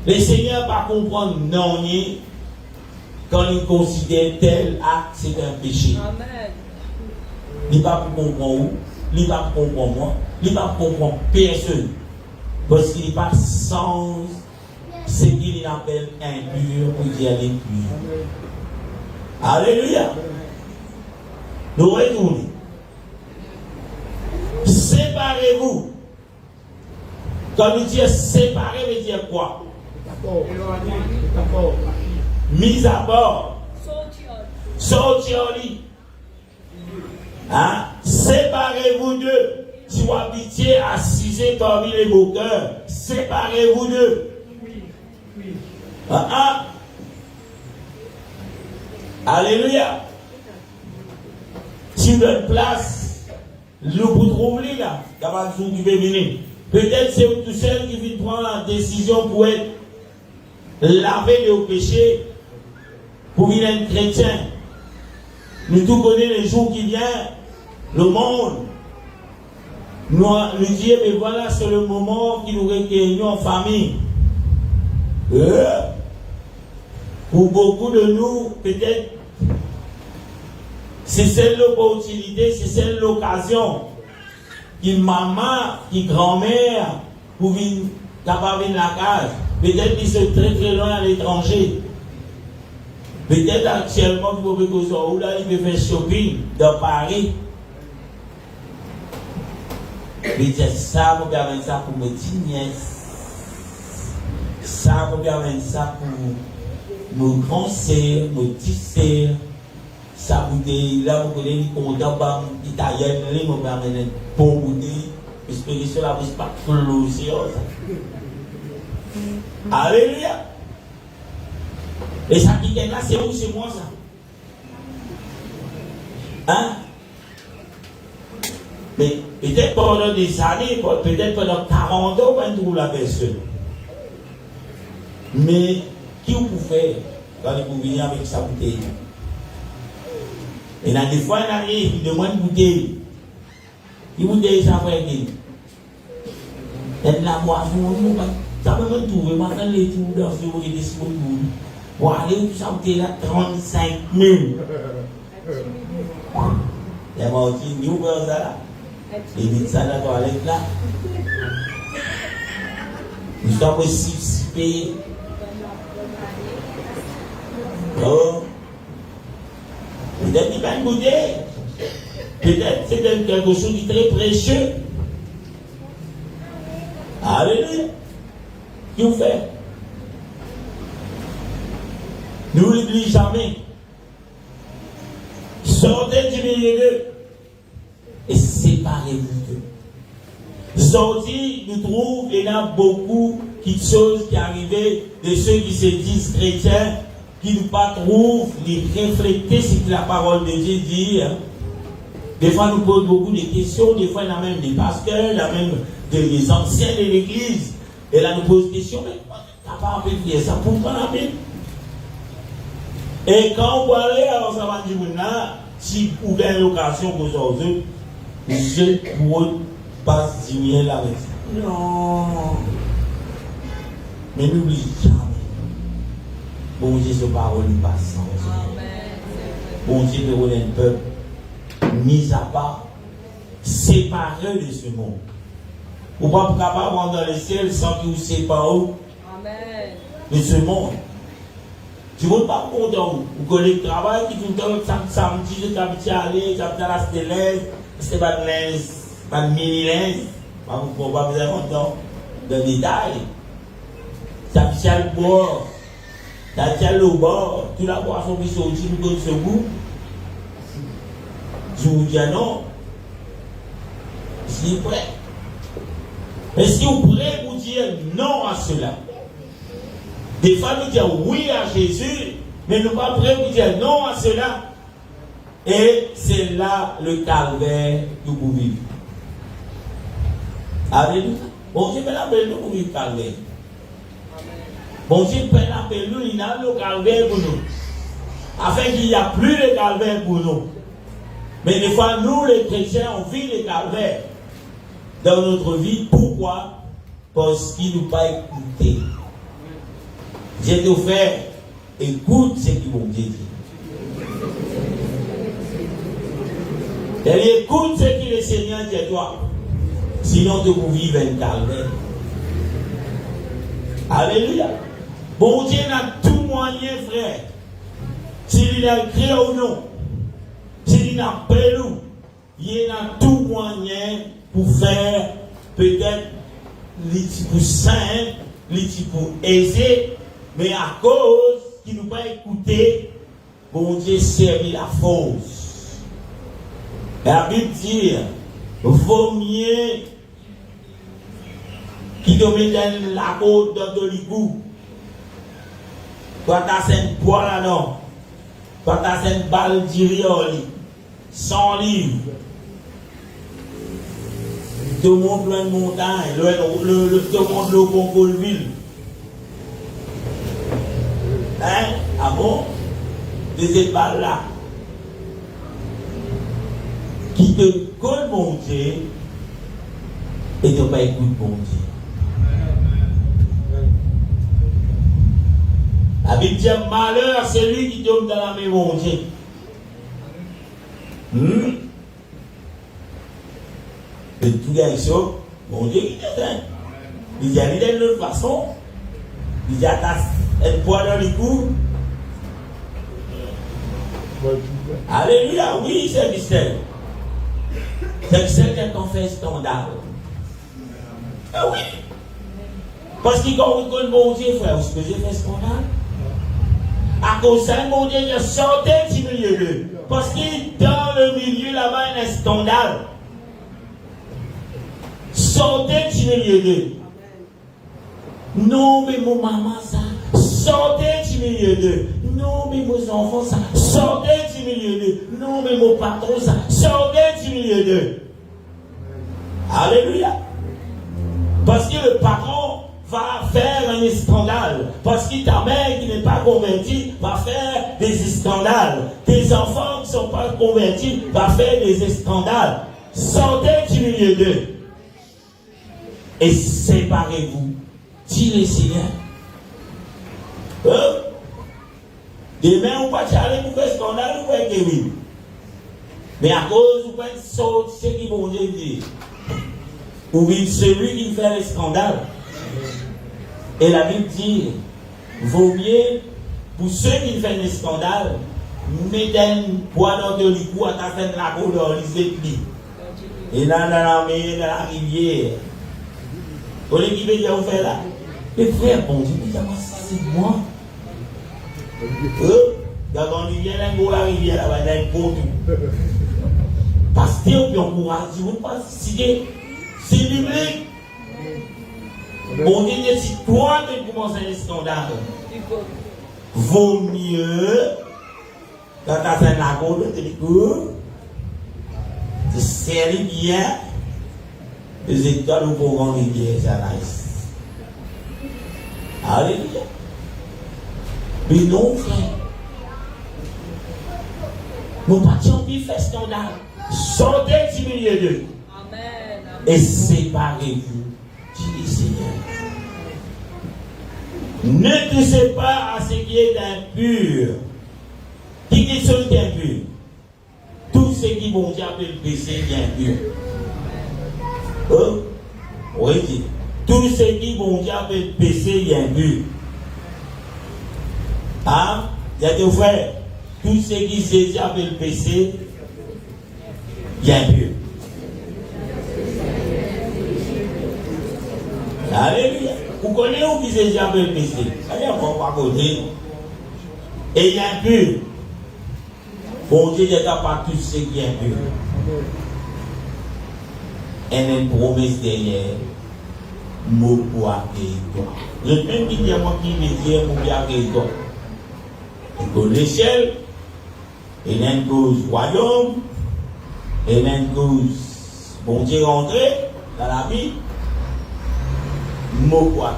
Le Seigneur va comprendre non quand il considère tel acte c'est un péché. Amen. Il ne va pas comprendre où, il ne va pas comprendre moi, il ne va pas comprendre personne. Parce qu'il n'est pas sans ce qu'il appelle impur pour dire l'impur. Alléluia. Nous retournons. Séparez-vous. Quand nous disons séparer, veut dire quoi? D'accord. Mis à bord. Sortir. Sortir. Hein? Séparez-vous d'eux. Si vous habitiez assisez parmi les moqueurs, séparez-vous d'eux. Alléluia. Si vous avez place, nous vous trouvez là, d'abord vous qui venir. Peut-être c'est vous tout seul qui vient prendre la décision pour être lavé de péché, pour venir être chrétien. Nous tous connaissons les jours qui viennent, le monde. Nous disons, mais voilà, c'est le moment qui nous réunit en famille. Pour beaucoup de nous, peut-être, c'est celle l'opportunité, c'est celle l'occasion. Qui maman, qui grand-mère, pour venir, capable de la case. Peut-être qu'ils sont très très loin à l'étranger. Peut-être actuellement, vous pouvez que ça, là, il veut faire shopping dans Paris. Mais c'est ça, vous permet ça pour mes petites nièces. Ça, vous permet ça pour nos grands sœurs, nos petites sœurs. Ça, vous dites, là, vous connaissez les content, italien, les vous permet pour vous dire, parce que cela ne pas closer. Alléluia. Et ça qui est là, c'est où, c'est moi, ça. Hein? Mais peut-être pendant des années, peut-être pendant 40 ans, on trouve la personne. Mais qui vous fait quand vous venez avec sa bouteille? Et là, des fois, il arrive, il demande une bouteille. Il vous dit, ça va aider. Et la boisson, ça va me trouver, maintenant les tours dans ce moment, il est sur le bout. Pour aller où ça bouteille là, 35 000. Et moi aussi, nous faisons ça là. Et dit ça dans la toilette là. Nous sommes aussi payés. Oh. Peut-être qu'il va une bouteille. Peut-être c'est quelque chose de très précieux. Alléluia. Qui vous fait? Ne vous l'oubliez jamais. Sortez du milieu d'eux et séparez-vous d'eux. Sortis, nous trouvons, il y a beaucoup de choses qui arrivaient de ceux qui se disent chrétiens, qui ne pas trouvent, ni refléter ce que la parole de Dieu dit. Des fois, nous posons beaucoup de questions, des fois, il y a même des pasteurs, il y a même des anciens de l'église. Et là, nous posons des questions, mais tu n'as pas envie de dire ça, pourquoi la Bible? Et quand vous allez à l'Osavandimouna, si vous avez l'occasion pour aujourd'hui, je ne pourrais pas diminuer la raison. Non. Mais n'oubliez jamais. Bon Dieu, ce parole n'est pas sans. Bon Dieu, le rôle d'un peuple mis à part, séparé de ce monde. Vous ne pouvez pas capable dans le ciel sans que vous séparez de ce monde. Tu ne veux pas content. Vous connaissez le travail qui tout le temps, samedi, je t'habite à aller, j'habite à la Stélèse, c'est pas de linge, pas de mini-linge. Vous ne pouvez pas vous entendre dans le détail. T'habites à le bord, t'habites à le bord, tout la boisson qui sortit, nous donne ce goût. Je vous dis non. Je suis prêt. Mais si vous prêt pour dire non à cela, des fois nous disons oui à Jésus, mais nous ne sommes pas prêts pour dire non à cela. Et c'est là le calvaire que vous vivez. Alléluia. Bon Dieu peut l'appeler nous pour vivre le calvaire. Bon Dieu peut l'appeler nous, il a le calvaire pour nous. Afin qu'il n'y a plus de calvaire pour nous. Mais des fois, nous les chrétiens, on vit le calvaire dans notre vie. Pourquoi? Parce qu'il ne nous pas écouté. J'ai tout fait. Écoute ce qu'ils vont dire. Et écoute ce que le Seigneur dit à toi. Sinon, tu peux vivre un calvaire. Alléluia. Bon Dieu n'a tout moyen, frère. S'il a créé ou non, s'il n'a pas nous, il a tout moyen pour faire peut-être les types simples, les types aisés, mais à cause qu'il nous pas écouté, bon Dieu servit la force. La Bible dit, vaut mieux qu'il te mette la côte dans le ligou. Toi, tu as une poêle là-dedans. Toi, tu as une balle d'irioli. 100 livres. Te montre une montagne. Te montre le Congo-ville. Hein? Ah bon? Des balles là. Qui te colle mon Dieu. Et tu pas écoute mon Dieu. La Bible dit malheur, c'est lui qui tombe dans la main, mon Dieu. Et tout gars, mon Dieu qui t'éteint. Il dit, il est de l'autre façon. Il dit, elle poids dans le cou. Alléluia, oui, c'est mystère. C'est quelqu'un qui fait scandale. Ah oui. Parce qu'il connaît mon Dieu, frère, est-ce que j'ai fait scandale? À cause de ça, mon Dieu, il a sorti du milieu d'eux. Parce que dans le milieu là-bas, il y a un scandale. Sortez du milieu d'eux. Non, mais mon maman, ça. Sortez du milieu d'eux. Non, mais mes enfants, ça. Sortez du milieu d'eux. Non, mais mon patron, ça. Sortez du milieu d'eux. Alléluia. Parce que le patron va faire un scandale. Parce que ta mère qui n'est pas convertie va faire des scandales. Tes enfants qui ne sont pas convertis va faire des scandales. Sortez du milieu d'eux. Et séparez-vous. Dit le Seigneur. Demain, on va aller pour faire scandale ou faire guérir. Mais à cause, vous faites sortir ce qu'ils vont dire. Ou bien celui qui fait le scandale. Et la Bible dit, vaut mieux pour ceux qui font le scandale, mettre un poids dans le licou à ta fin de la cour dans les épis. Et là, dans la mer, dans la rivière. Vous voyez qui veut dire vous faire là? Les frères, bon Dieu, mais c'est moi. Dans la rivière, la rivière, là-bas, il y a un pot. Pasteur, puis on pourra dire, vous pensez c'est biblique. Bon Dieu, si toi tu commences un scandale, vaut mieux, quand tu as fait la côte, tu dis tu serres bien, les étoiles au courant rivière, ça nice. Alléluia. Mais non, frère. Nous partions qui fait scandale. Sortez du milieu d'eux. Et séparez-vous, dit le Seigneur. Ne touchez pas à ce qui est impur. Qui est ce qui est impur? Tout ce qui vont dire le péché est impur. Oui, tout ce qui vont dire le péché est impur. Ah, il y a des frères, tout ce qui se dit le péché est impur. Alléluia. Vous connaissez où qui s'est jamais le péché? Allez, on va pas côté. Et il y a impur. Bon Dieu n'est pas tout ce qui est impur. Et une promesse derrière. Mot pour toi. Le même qui dit à moi qui me dit, mot pour toi. Et pour l'échelle, il y a une cause royaume, et il y a une cause, bon Dieu rentré dans la vie. Mot pour toi.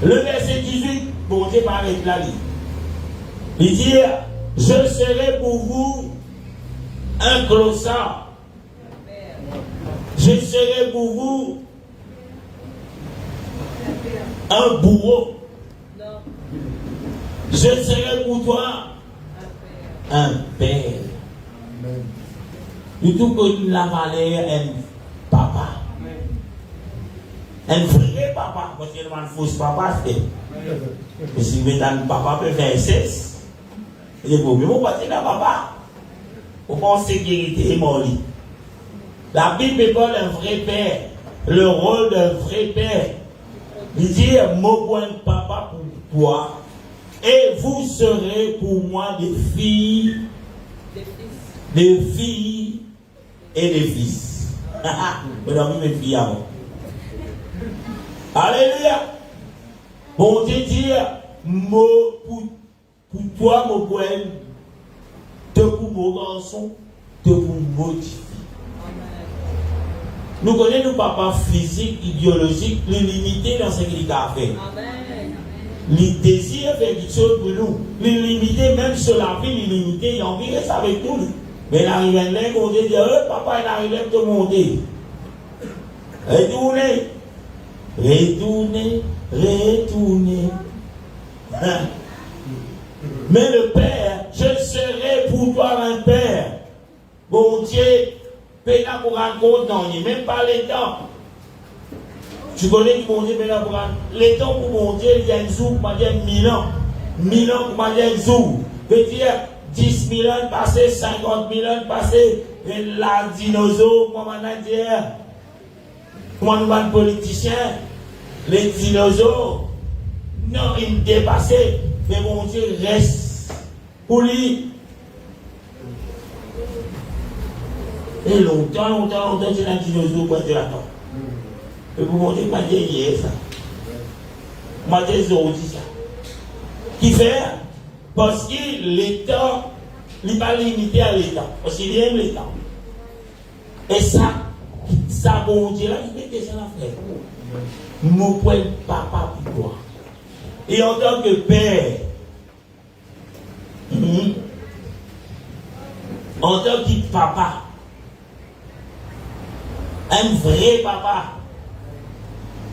Le verset 18, bon Dieu paraît là. Il dit, je serai pour vous un clochard. Je serai pour vous un bourreau. Non. Je serai pour toi un père. Du tout que la valeur un papa. Un vrai papa. Parce qu'il y a un faux papa, c'est. Mais si un papa peut faire cesse, il est beau. Mais on va dire à papa. On pense sécurité et mort. La Bible parle d'un vrai père. Le rôle d'un vrai père. Il dit, mon bon papa pour toi. Et vous serez pour moi des filles, des filles et des fils. Mais non, mes filles avant. Alléluia. Bon Dieu dit, pour toi, mon bon, te pour mon garçon, te pour modifier. Nous connaissons nos papas physiques, idéologiques, les limités dans ce qu'il a fait. Les désirs fait quelque chose pour nous. Les limités, même sur la vie, les limités, ils ont viré ça avec nous. Mais il arrive un lèvre, on dit, papa, il arrive à te monter. Retournez. Retournez. Retournez. Mais le Père, je serai pour toi un Père. Bon Dieu, pédant pour raconter, non, il n'y a même pas les temps. Tu connais qui mon Dieu, pédant pour raconter. Les temps pour mon Dieu, il y a un jour, pour dire 1000 ans. 1000 ans pour dire un jour. Veut dire 10 000 ans passés, 50 000 ans passés, et la dinosaure, comment on a dit, comment nous va politiciens, les dinosaures, non, ils me dépassaient, mais mon Dieu reste pour lui. Et longtemps, c'est un dinosaure pour Dieu attend. Et pour mon Dieu, m'a dit hier ça. M'a dit ça. Qui fait? Parce que l'État, il n'est pas limité à l'État. Parce qu'il aime l'État. Et ça, bon Dieu, là, il met des gens à faire. Mon point papa pour toi. Et en tant que père, en tant que papa, un vrai papa,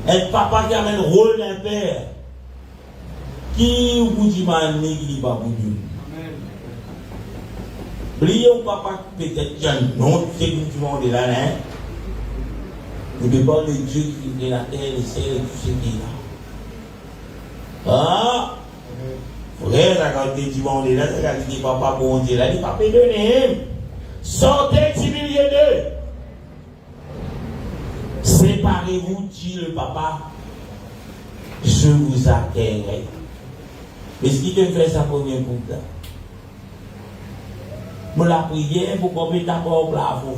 un papa qui a le rôle d'un père, qui vous dit qu'il n'est pas pour Dieu. Oubliez au papa peut-être qu'il y a un nom, c'est que tu m'en dis là, hein. Ne peut pas le Dieu qui est la terre, le ciel et tout ce qui est là. Ah! Frère, quand tu m'en dis là, c'est quand tu dis papa bon Dieu là, il papa donné. Sortez du milieu d'eux. Séparez-vous, dit le papa. Je vous accueillerai. Mais ce qui te fait ça pour bien pour ça? Moi la prière pour qu'on mette encore au plafond,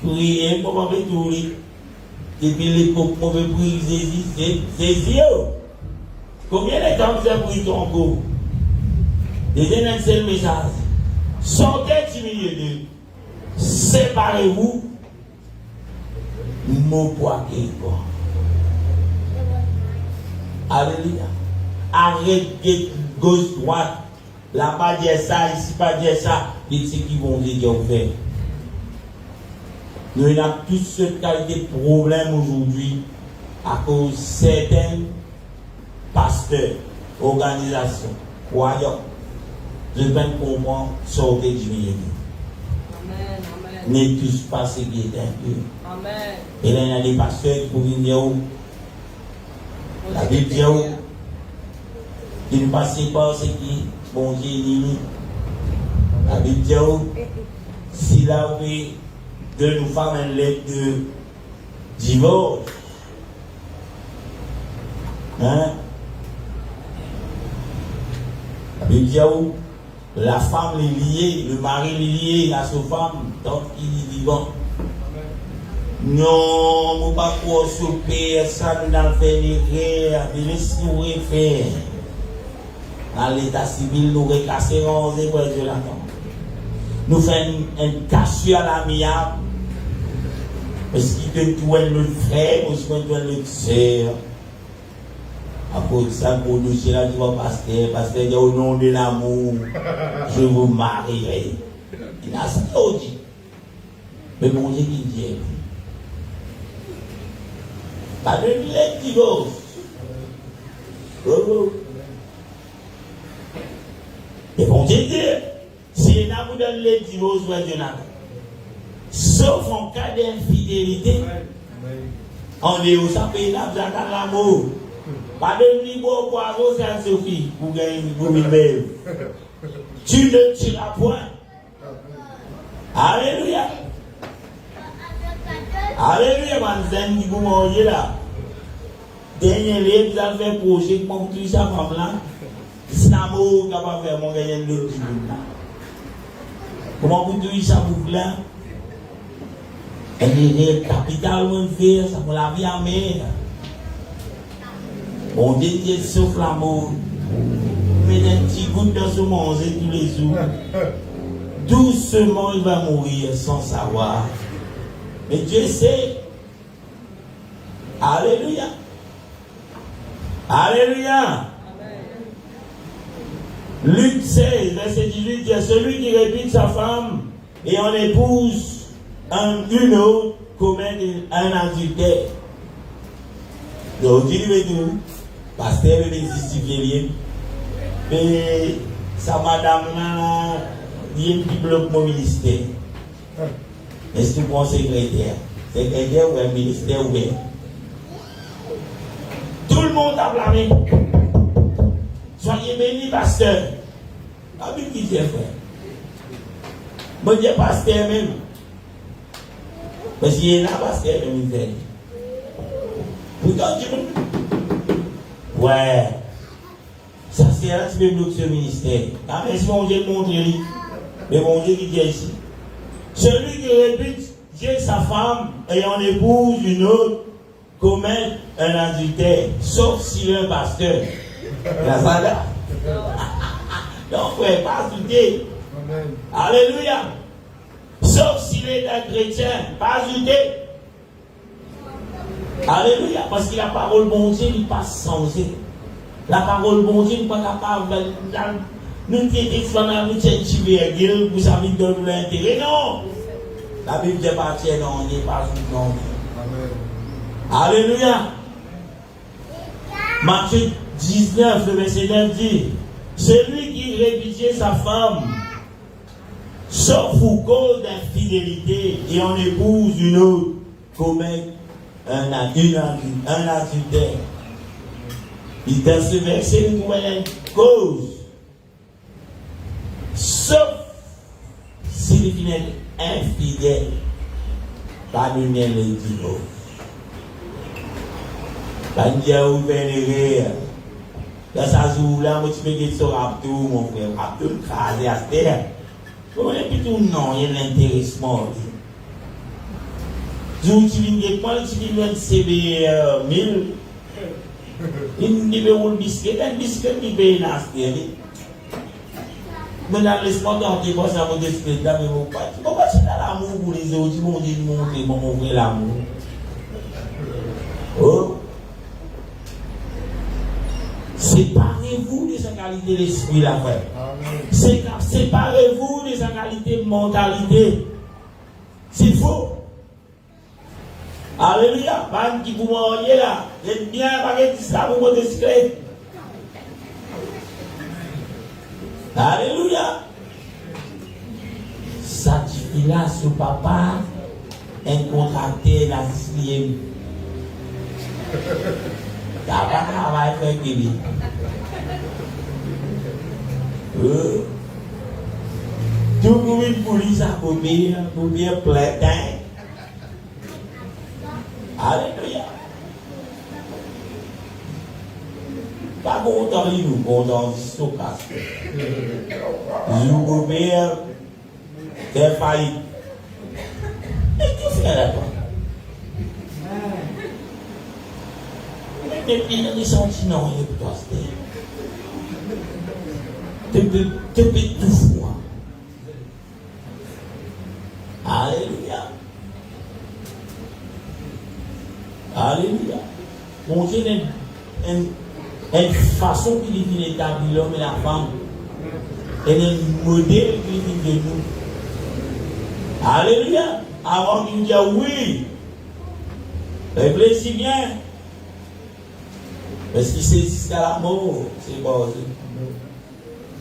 prier pour qu'on mette tout lit. Et puis les pauvres veulent prier, c'est combien de temps vous avez pris ton go? C'est un seul message. Sortez du milieu d'eux. Séparez-vous. Mon poids et quoi. Alléluia. Arrêtez gauche, droite. Là, pas dire ça, ici, pas dire ça. Et c'est qui vont dire faire. Nous avons tous ce cas de problèmes aujourd'hui à cause de certains pasteurs, organisations, croyants. Je viens de comprendre, sortez du milieu. Ne tous pas ce qui est un peu. Amen. Et là, il y a des pasteurs qui pour venir où la Bible dit où ils ne passent pas ce qui bon Dieu limite. La Bible dit où si là oui de nous faire une lettre de divorce, hein? La Bible dit où la femme est liée, le mari est lié à sa femme, tant qu'il est vivant. Non, nous ne pouvons pas choper ça, nous n'allons faire les rires, mais laissez-nous refaire. Dans l'état civil, nous reclasserons les points de la nous faisons un cassure à l'amiable. Parce qu'il te doit le frère, parce qu'il doit le sœur. À cause de ça, pour nous, c'est là, tu vas pasteur, pasteur, au nom de l'amour, je vous marierai. Il a ça dit. Mais mon Dieu qui dit, pas de lettre divorce. Oh. Et bon Dieu dit, si il vous donne les divorces, sauf en cas d'infidélité, on est où ça paye l'amour. Pas de niveau pour arroser à Sophie, pour gagner pour mille. Tu ne tueras point. Alléluia. Alléluia, man, qui vous mangez là. Dernier livre, vous avez fait projet, comment vous ça femme là. C'est l'amour qui va pas faire mon gagner de l'autre là. Comment vous tuez ça pour là? Et les capitales vont faire, ça pour la vie amère. On dit sauf l'amour. Mais un petit goût dans ce manger tous les jours. Doucement il va mourir sans savoir. Mais Dieu sait. Alléluia. Alléluia. Luc 16, verset 18 dit, celui qui répite sa femme et en épouse une autre commet un adultère. Donc, il veut dire, pasteur veut justifier, mais sa madame là, il y a un petit bloc mon ministère. Est-ce que mon secrétaire? Secrétaire ou un ministère ouvert? Tout le monde a blâmé. Soyez bénis, pasteur. La Bible qui dit, frère. Moi, je dis pasteur même. Parce qu'il y a un pasteur même, il fait. Pourtant, tu ouais. Ça, c'est un petit peu bloqué ce ministère. Ah, mais si mon Dieu montre, mais mon Dieu qui dit ici. Celui qui répète, Dieu sa femme et en épouse une autre, commet un adultère, sauf s'il est un pasteur. La saga. Donc, frère, pas douter. Alléluia. Sauf s'il est un chrétien, pas douter. Alléluia. Parce que la parole bon Dieu n'est pas censée. La parole bon Dieu n'est pas capable de nous traiter de nous chercher pour sa vie de l'intérêt. Non. La Bible n'est pas tienne, on n'est pas non. Alléluia. Matthieu 19, le verset 9 dit, celui qui répudiait sa femme, sauf pour cause d'infidélité, et en épouse une autre, commet un adultère. Il dans ce verset, nous voyons une cause, sauf s'il est infidèle, pas donner le divorce. Quand Dieu a ouvert les rires, dans sa jour-là, moi, tu peux dire sur Abdou, mon frère, Abdou, crasé à terre. Comment est-ce que non, il y a l'intéressement. Tu viens de quoi, tu viens de CB 1000. Il dit, mais le biscuit, un biscuit qui paye la terre. Maintenant, laisse-moi tenter pour ça, mon esprit, là, mais mon père. Pourquoi tu as l'amour pour les autres, mon Dieu, montrer, mon frère, l'amour. Oh. Séparez-vous de sa qualité d'esprit, la frère. Séparez-vous de sa qualité de mentalité. C'est faux. Alléluia. Man qui vous m'envoyez là, j'aime bien avec ça pour votre discret. Alléluia. Ça tu fais là sur papa, un contracté la 6e. T'as pas travail fait qu'il tout le monde police a pour bien platin. Alléluia. Pas content, nous, content, stockage. Nous, gouverne, des faillites. Et tu fais là-bas? Depuis les sentiments, il y a depuis tout froid. Alléluia. Alléluia. Mon Dieu a une façon qui définit établir l'homme et la femme. Elle est un modèle qui définit de nous. Alléluia. Avant qu'il nous dise oui. Réfléchis bien. Parce qu'il sait jusqu'à la mort. C'est bon.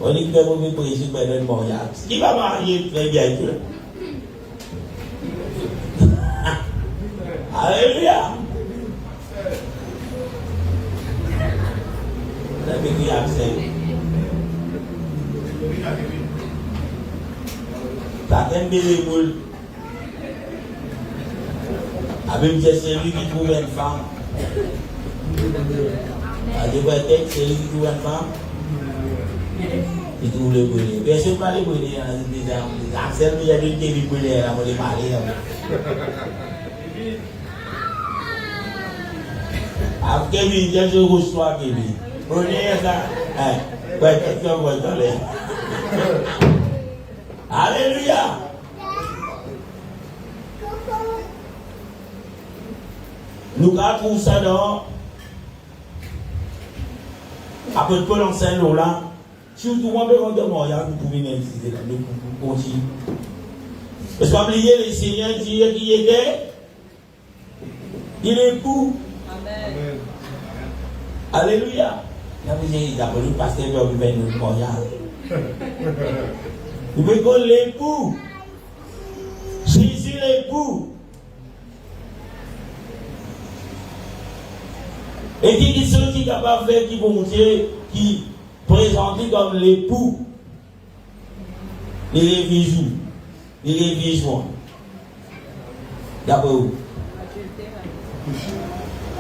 On dit que vous pouvez préciser le mariage. Qui va marier très bien tout. Alléluia. La béni accès. Ça t'aime bien les boules. Avec c'est lui qui trouve une femme. C'est lui qui trouve une femme. Il trouve le brûlé. Bien sûr, pas les brûlés. Axel, il y a des qui brûlés. On va les parler. Après, il y a des reçois qui vivent. Prenez ça. Ouais, quelqu'un va dans les. Alléluia. Nous avons ça dans. Après Paul enseigne là. Si vous trouvez un peu de moyen, vous pouvez même utiliser là. Nous continuons. Parce qu'on oublier les seigneurs qui étaient. Il est pour. Amen. Alléluia. Il a voulu passer vers le bien de moyen. Vous pouvez qu'on l'époux. Jésus l'époux. Et qui sont qui capables de faire, qui vont monter, qui présentent comme l'époux. Les révisions. Les révisions. D'abord.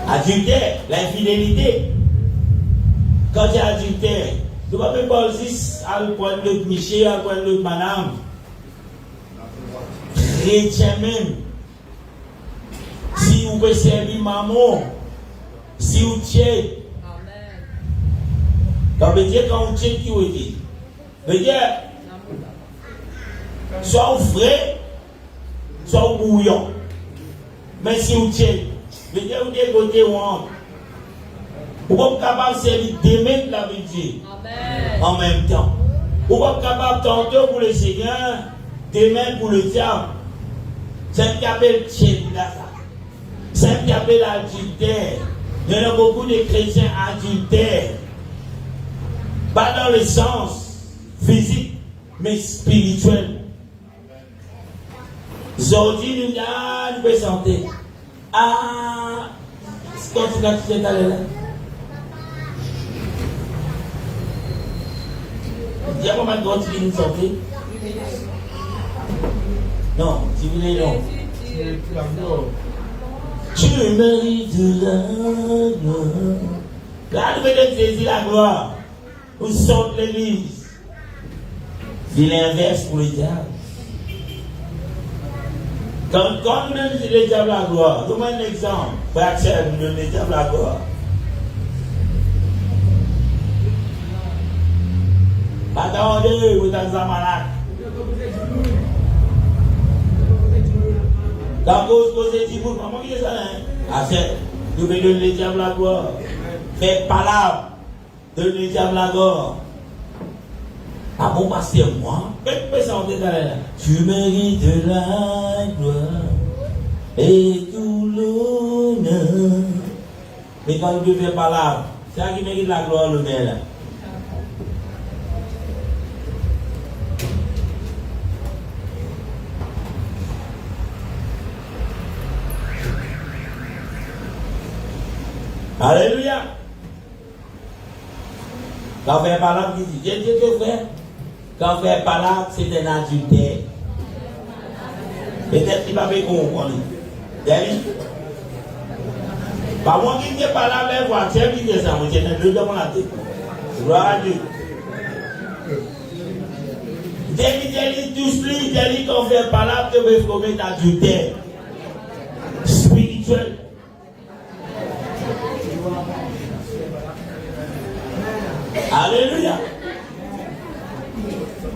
Adultère, l'infidélité. Quand tu es adultère, tu ne vas pas à le point de l'autre Michel, à le point de l'autre madame. Chrétien même. Si vous pouvez servir maman, si vous tiens, ça veut dire quand vous tiens, qui vous dit? Veut dire, soit vous frais, soit vous bouillon. Mais si vous tiens, veut dire vous dégoûtez ou vous êtes capable de servir d'aimer la vie en même temps. Vous êtes capable tantôt pour le Seigneur, demain pour le diable. C'est ce qu'on appelle Tchédila. C'est ce qu'on appelle l'adultère. Il y en a beaucoup de chrétiens adultères. Pas dans le sens physique, mais spirituel. Aujourd'hui, nous pouvons sentir. Ah, c'est quand tu es allé là. Il y a combien de temps tu viens de sortir? Non, tu voulais non. Tu mérites la gloire. Là, nous venons saisir la gloire. Où sort l'église? C'est l'inverse pour le diable. Quand nous donnons le diable la gloire, donne-moi un exemple. Frère Axel, nous donnons le diable la gloire. Attendez, vous êtes malade. Quand vous posez du coup, comment il est ça? Ah, c'est, nous devons donner le diable la gloire. Faites palabre, donner le diable la gloire. Ah bon, parce que moi, tu mérites la gloire et tout l'honneur. Mais quand vous faites palabre, c'est ça qui mérite la gloire, l'honneur. Alléluia. Quand on fait palabre, il dit, Dieu te fait. Quand on fait palabre, c'est un adultère. Peut-être qu'il va faire comprendre. D'ailleurs, par moi qui ne pas là, mais voir, c'est bien ça, moi, j'ai un deux dans la tête. Gloire à Dieu. D'ailleurs, tous les, d'ailleurs, quand on fait palabre, tu veux commettre adultère. Spirituel. Alléluia.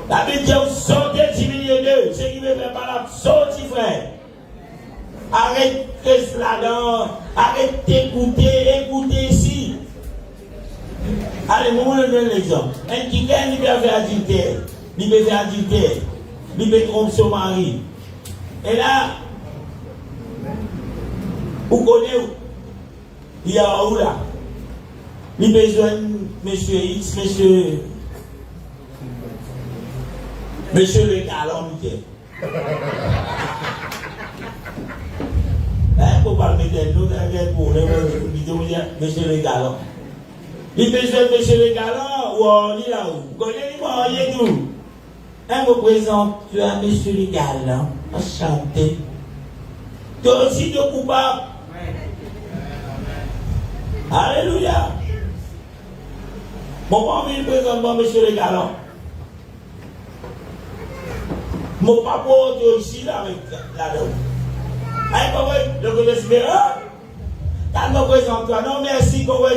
La Bible dit, sortez du milieu d'eux. Ceux qui veulent faire par là, sortez, frère. Arrêtez cela dedans. Arrêtez d'écouter, écoutez ici. Allez, moi, je donne l'exemple. Un qui gagne, il peut faire adultère. Il peut faire adultère. Il peut tromper son mari. Et là, vous connaissez où? Il y a où là? Il a besoin de monsieur X, monsieur le galon. Il faut pas mettre nous dans pour monsieur le galon. Il a besoin de monsieur le galon ou on dit là où. Connaissez-moi, tout. Un vous présente, tu as monsieur le galon, enchanté. Tu es aussi de coupable. Alléluia. Mon papa me présente moi, monsieur le galon. Mon papa est ici là avec là-dedans. Aïe, comment le connaissez-vous? Quand me présente toi, non merci, comment?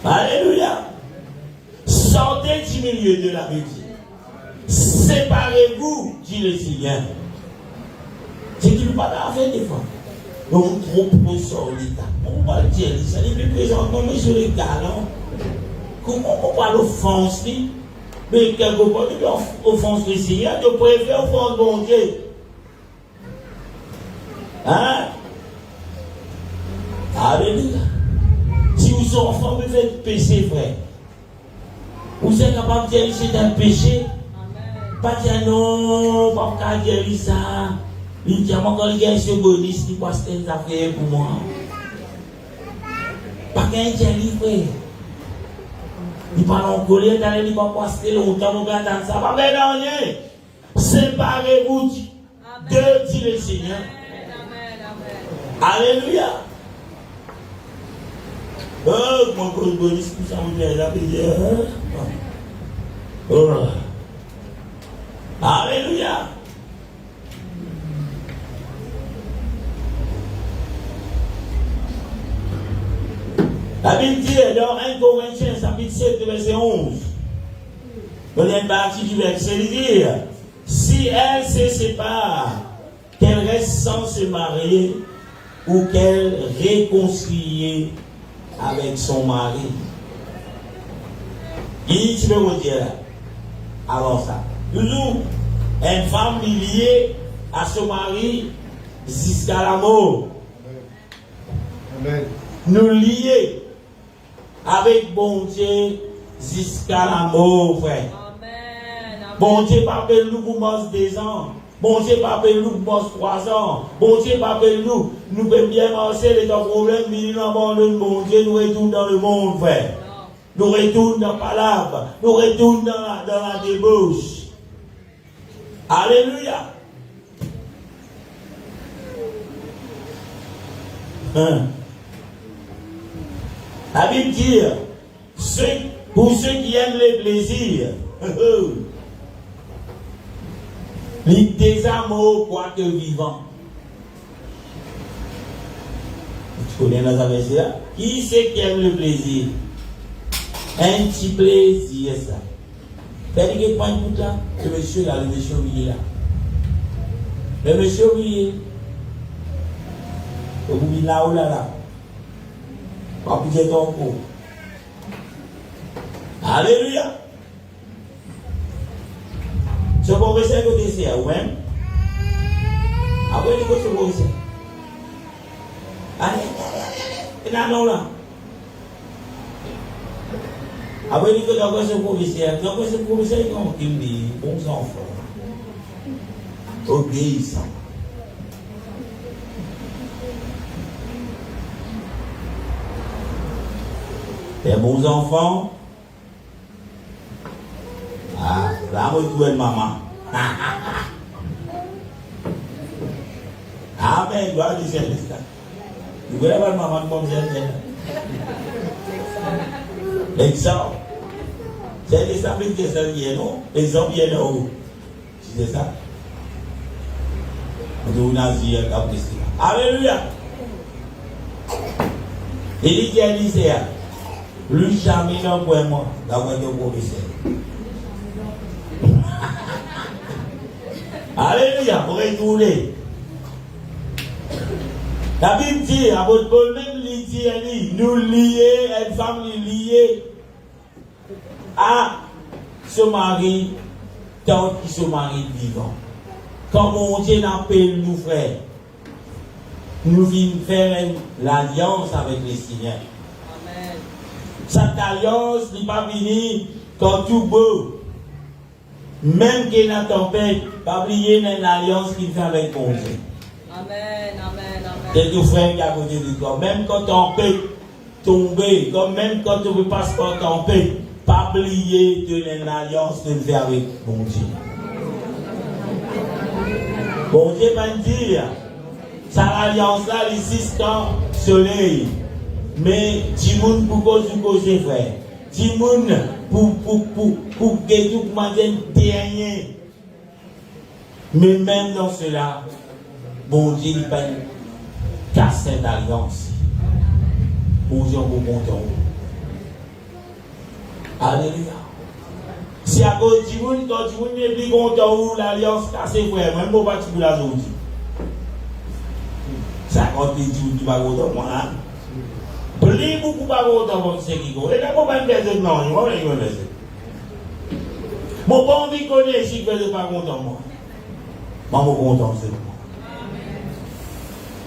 Alléluia. Sortez du milieu de la vie. Séparez-vous, dit le Seigneur. C'est qu'il ne peut pas faire des fois. On trompe le sort l'État. On va le dire, ça n'est plus présent, non, monsieur le galon. Comment on parle offense, mais quelque part, il offense le Seigneur, je préfère offense mon Dieu. Hein? Alléluia. Si vous êtes enfant, vous faites péché, frère. Vous êtes capable de dire que c'est un péché. Pas dire non, pas dire ça. Il dit, moi, quand il y a ce bonus, il passe des affaires pour moi. Pas qu'un jelly, frère. Il parle en colère, il va passer longtemps, on va attendre ça. Pas faire rien. Séparez-vous de, dit le Seigneur. Alléluia. Oh, mon bonus, tout ça, on vient la prière. Oh. Alléluia. La Bible dit dans 1 Corinthiens, chapitre 7, verset 11. Dans une partie du verset, il dit si elle se sépare, qu'elle reste sans se marier ou qu'elle réconcilie avec son mari. Il tu veux me dire alors ça. Toujours, une femme liée à son mari jusqu'à la mort. Amen. Nous lier avec bon Dieu jusqu'à la mort, frère. Amen. Bon Dieu pas appelle nous pour manger 2 ans. Bon Dieu pas appelle nous pour manger 3 ans. Bon Dieu pas appelle nous. Nous pouvons bien marcher les problèmes, mais nous abandonnons bon Dieu, nous retournons dans le monde, frère. Nous retournons dans la palabre. Nous retournons dans la débauche. Alléluia. La Bible dit, pour ceux qui aiment les plaisirs, les désamours quoique vivants. Tu connais dans sa version? Qui c'est qui aime le plaisir? Un petit plaisir, ça. Faites que point pour là, le monsieur là, le monsieur oublié là. Le monsieur oublié. Le oublié là ou là. Pas pour dire ton coup. Alléluia. Ce professeur que tu sais, ou même. Après, tu vois ce professeur. Allez, non, là. Après, tu vois ce professeur. Tu vois ce professeur qui me dit, bons enfants, obéissants. Les bons enfants. Ah, là, moi, je vois maman. Ah, mais il doit dire ça. Tu vois la maman comme ça. L'exemple. C'est l'exemple qui est ça, non? L'exemple qui est là haut. C'est ça? Alléluia. Il dit à Lycée, lui jamais non pour moi, la voix de professeur. Alléluia, pour retourner. La Bible dit, à votre bon même dit, nous lier, une femme liée à ce mari, tant qu'il se marie vivant. Comme mon Dieu appelle nous frères, nous venons faire l'alliance avec le Seigneur. Cette alliance n'est pas venue comme tout beau. Même qu'il y a une tempête, pas oublier une alliance qu'il fait avec mon Dieu. Amen, amen, amen. C'est tout frère qui a côté de toi. Même quand on peut tomber, comme même quand tu ne peux pas se porter en paix, pas oublier de une alliance de le faire avec mon Dieu. Bon Dieu va dire, ça l'alliance là, les 6 ans, soleil. Mais, Timoun pour causer frère. Timoun pour que tout manger dernier. Mais même dans cela, bon Dieu, il va casser cette alliance. Pour dire au bon temps. Alléluia. Si à cause de Timoun, quand Timoun n'est plus content où l'alliance cassée, frère, même pas tu peux la aujourd'hui. Ça compte les Timoun qui va content, moi, hein. Beli buku baru tahu sekigo. Eda kau bandar tu non, ni orang yang bandar. Mau bang di kau ni sih kerja baru tahu. Mau content c'est.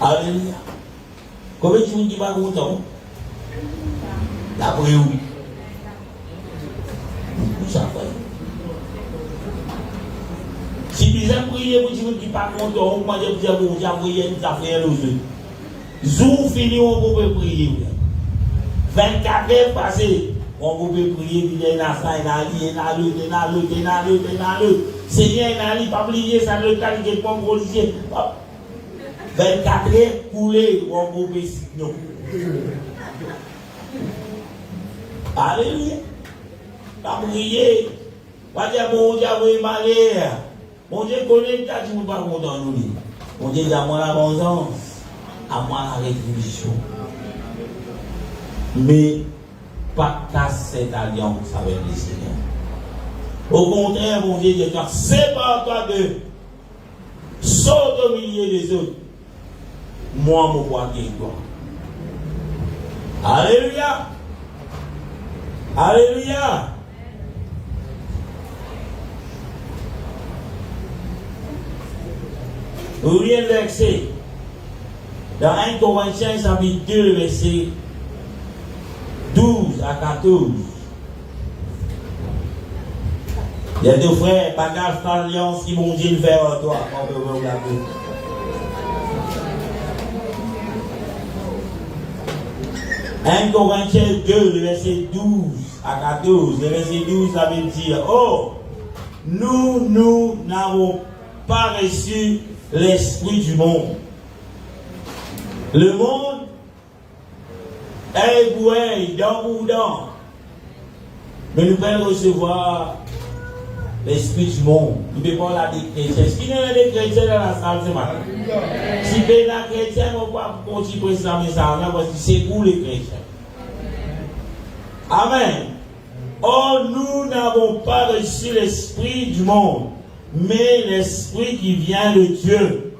Alléluia. Kau macam ni baru tahu. Tak perlu. Siapa? Si bisa prier pour tu qui pas content, moi je bisa pour dia prier ça fait l'autre. Jour fini on peut prier. 24 heures passées, on peut prier, il y a Seigneur, il n'a pas oublié ça, le cas qui est pas policier. 24 heures coulées, on peut prier. Alléluia. Pas prier. Pas dire bon Dieu, oui, malheur. Mon Dieu connaît ta tu ne pas content nous. Mon Dieu, à moi la vengeance, à moi la rétribution. Mais pas casser cette alliance avec le Seigneur. Au contraire, mon Dieu, dis-toi, sépare-toi de, saute au milieu des autres. Moi, mon roi qui est toi. Alléluia. Alléluia. Vous voyez le verset. Dans 1 Corinthiens, chapitre 2, verset 12 à 14. Il y a deux frères, bagage d'alliance qui m'ont dit le faire en toi. On peut regarder. Un Corinthiens 2, le verset 12 à 14. Le verset 12, ça veut dire, oh, nous n'avons pas reçu l'esprit du monde. Le monde est boué, dans ou dans. Mais nous pouvons recevoir l'esprit du monde. Nous ne pouvons pas la des chrétiens. Est-ce qu'il y a des chrétiens dans la salle ce matin? Si il y a des chrétiens, on ne peut pas continuer ça, mais ça, parce que c'est pour les chrétiens. Amen. Or, nous n'avons pas reçu l'esprit du monde, mais l'esprit qui vient de Dieu.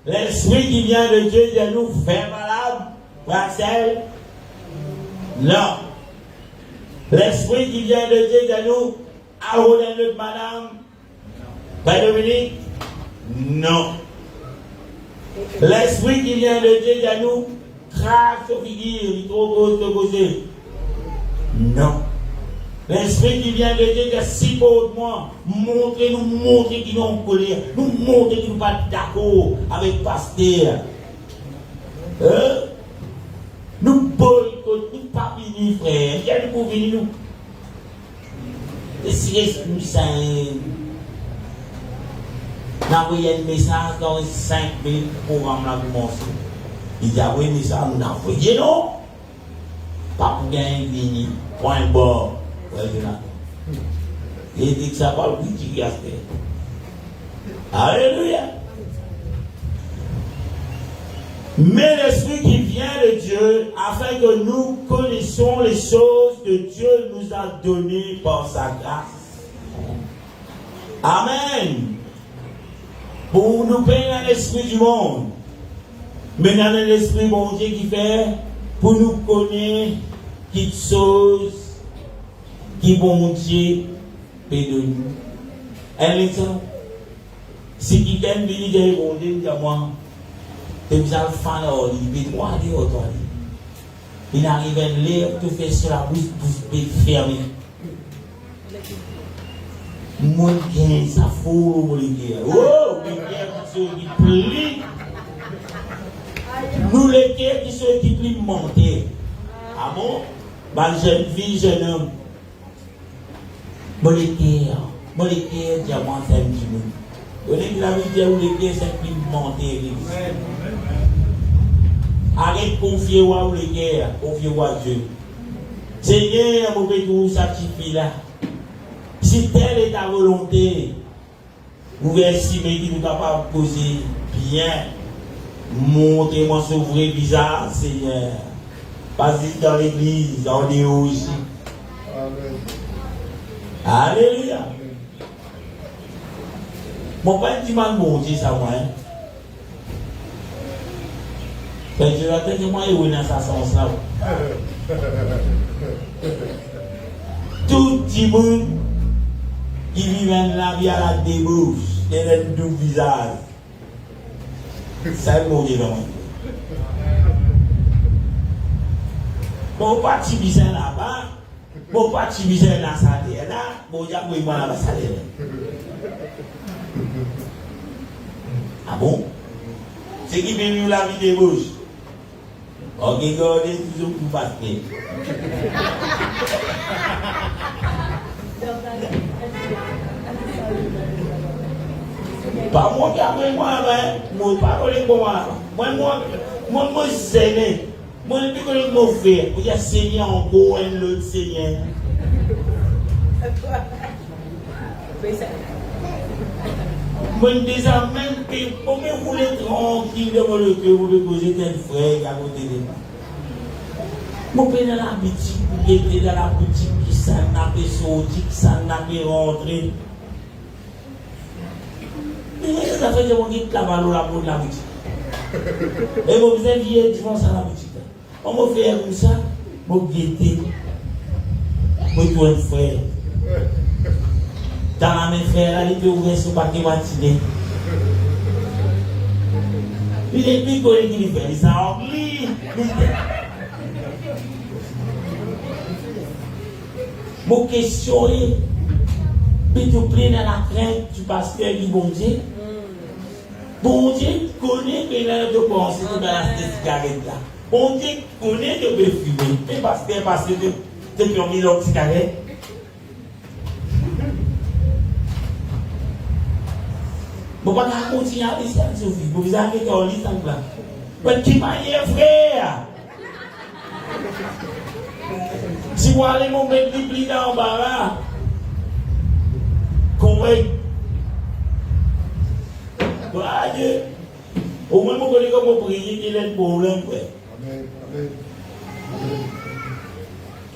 L'esprit qui vient de Dieu de nous faire malade, Marcel. Non. L'esprit qui vient de Dieu de nous arrôler notre madame, Père Dominique. Non. L'esprit qui vient de Dieu de nous craque sur figure, il trop causer. Non. L'esprit qui vient de Dieu de si beau de moi, montrer qu'ils ont colère, nous montrer qu'ils ne sont pas d'accord avec pasteur. Nous boycottons, nous pas venir, frère. Il y a des pour venir nous. Et si nous sommes. Nous avons un message dans les 5 minutes pour commencer. Il dit, ah oui, mais ça, nous avons envoyé, non? Pas pour gagner venir, point bord. Il dit que ça parle plus qui a fait. Alléluia. Mais l'esprit qui vient de Dieu, afin que nous connaissions les choses que Dieu nous a données par sa grâce. Amen. Pour nous payer dans l'esprit du monde. Mais dans l'esprit bon Dieu qui fait, pour nous connaître toutes choses qui bon Dieu peut donner. Un exemple, si quelqu'un vient dire bon Dieu, moi, et vous allez faire la olive, et moi, allez au toilette. Il arrive à lire, tout fait sur la bouche fermée. Mon gain, ça fout, mon gars. Oh, les gars qui sont plus. Nous, les gars qui sont plus montés. Ah bon? Ma jeune fille, jeune homme. Mon gars, diamant, c'est un petit peu. Vous voyez que la vie où les gars, c'est plus monté. Arrête de confier à les gars, confiez-vous à Dieu. Seigneur, vous pouvez tout sacrifier là. Si telle est ta volonté, vous verrez si vous êtes capable de poser bien, montrez-moi ce vrai visage, Seigneur. Passez dans l'église, on est aussi. Alléluia. Mon père dit mal monter ça, moi. Mais je vais te dire, moi, il est dans sa sens là. Tout le monde qui vit dans la vie à la débauche, il a un doux visage. Ça est mon Dieu. Bon, pas de bizarre là-bas, bon, pas de bizarre dans sa terre là, bon, il y a moins mal à la salaire. Ah bon? C'est qui vient la vie débauche. Ok, regardez toujours pour passer. Pas moi qui après moi, moi pas collé pour moi. Moi c'est moi ne peux pas me faire. Il y a Seigneur en beau et l'autre Seigneur. Moi déjà même pour me rouler tranquille devant le cœur pour me poser tel frère à côté de moi. Moi je dans la boutique, je suis dans la boutique qui s'en a fait sortir, qui s'en a fait rentrer. Ça fait que mon guide travaille là pour la boutique. Et mon besoin vient dimanche à la boutique. On me fait comme ça, mon guide, mon toi frère. Dans la main frère, il peut ouvrir son paquet matinée. Il est plus connu qu'il fait, il s'en oublie. Mon question est, peux-tu plaire dans la crainte du pasteur du bon Dieu? Bon Dieu connaît que il a de penser de la cigarette là. Bon Dieu connaît de me fumer. Mais pasteur, parce que depuis on mis l'autre cigarette. Bon, pas continuer à laisser à Sophie. Vous avez qu'à lire ça là. Mais qui m'a dit, frère? Si vous allez mon mettre du pli dans le bar, correct. Dieu. Au moins, vous connaissez comment prier, qu'il est le problème.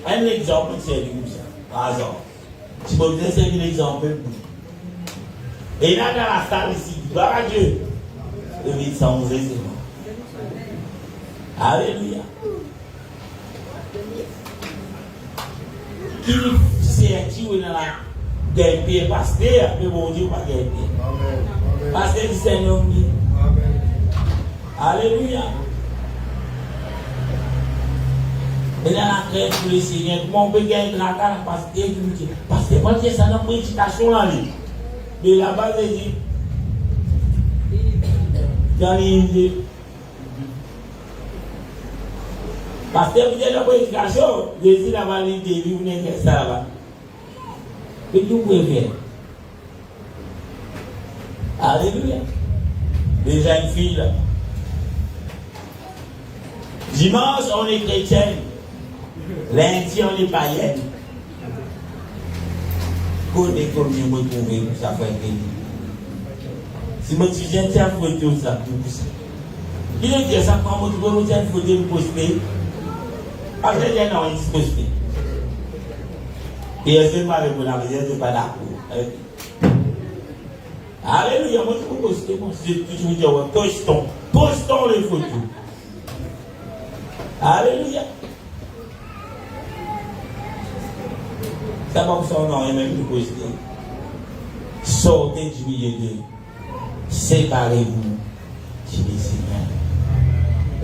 Un exemple, c'est comme ça. Par exemple, si vous voulez, c'est un exemple. Et là, dans la salle ici, gloire à Dieu. Le vide sans oser, c'est bon. Alléluia. Qui c'est qui est dans la guerre pasteur, mais bon Dieu, pas guerre. Pasteur, c'est un homme. Alléluia. Et dans la crèche pour le Seigneur, comment on peut gagner la cara pasteur qui me dit, pasteur, moi, j'ai ça dans mon éducation là. Mais là-bas, j'ai dit, dans les parce que vous êtes dans l'éducation, j'ai dit là-bas, les débits, vous n'avez ça là-bas. Mais tout vous pouvez faire. Alléluia. Les jeunes filles là. Dimanche, on est chrétien. Lundi, on est païen. Connais comme je me trouve, ça fait gagner. Si je suis gentil à photo, ça pour ça. Il est dit ça quand je me tiens photo me poster. Parce que j'ai non, il se poster. Et je ne pas répondre à je ne suis pas d'accord. Alléluia, moi je peux poster, moi je toujours dire, postons les photos. Alléluia. Ça va vous son nom et même de poster. Sortez du milieu d'eux. Séparez-vous, dit le Seigneur.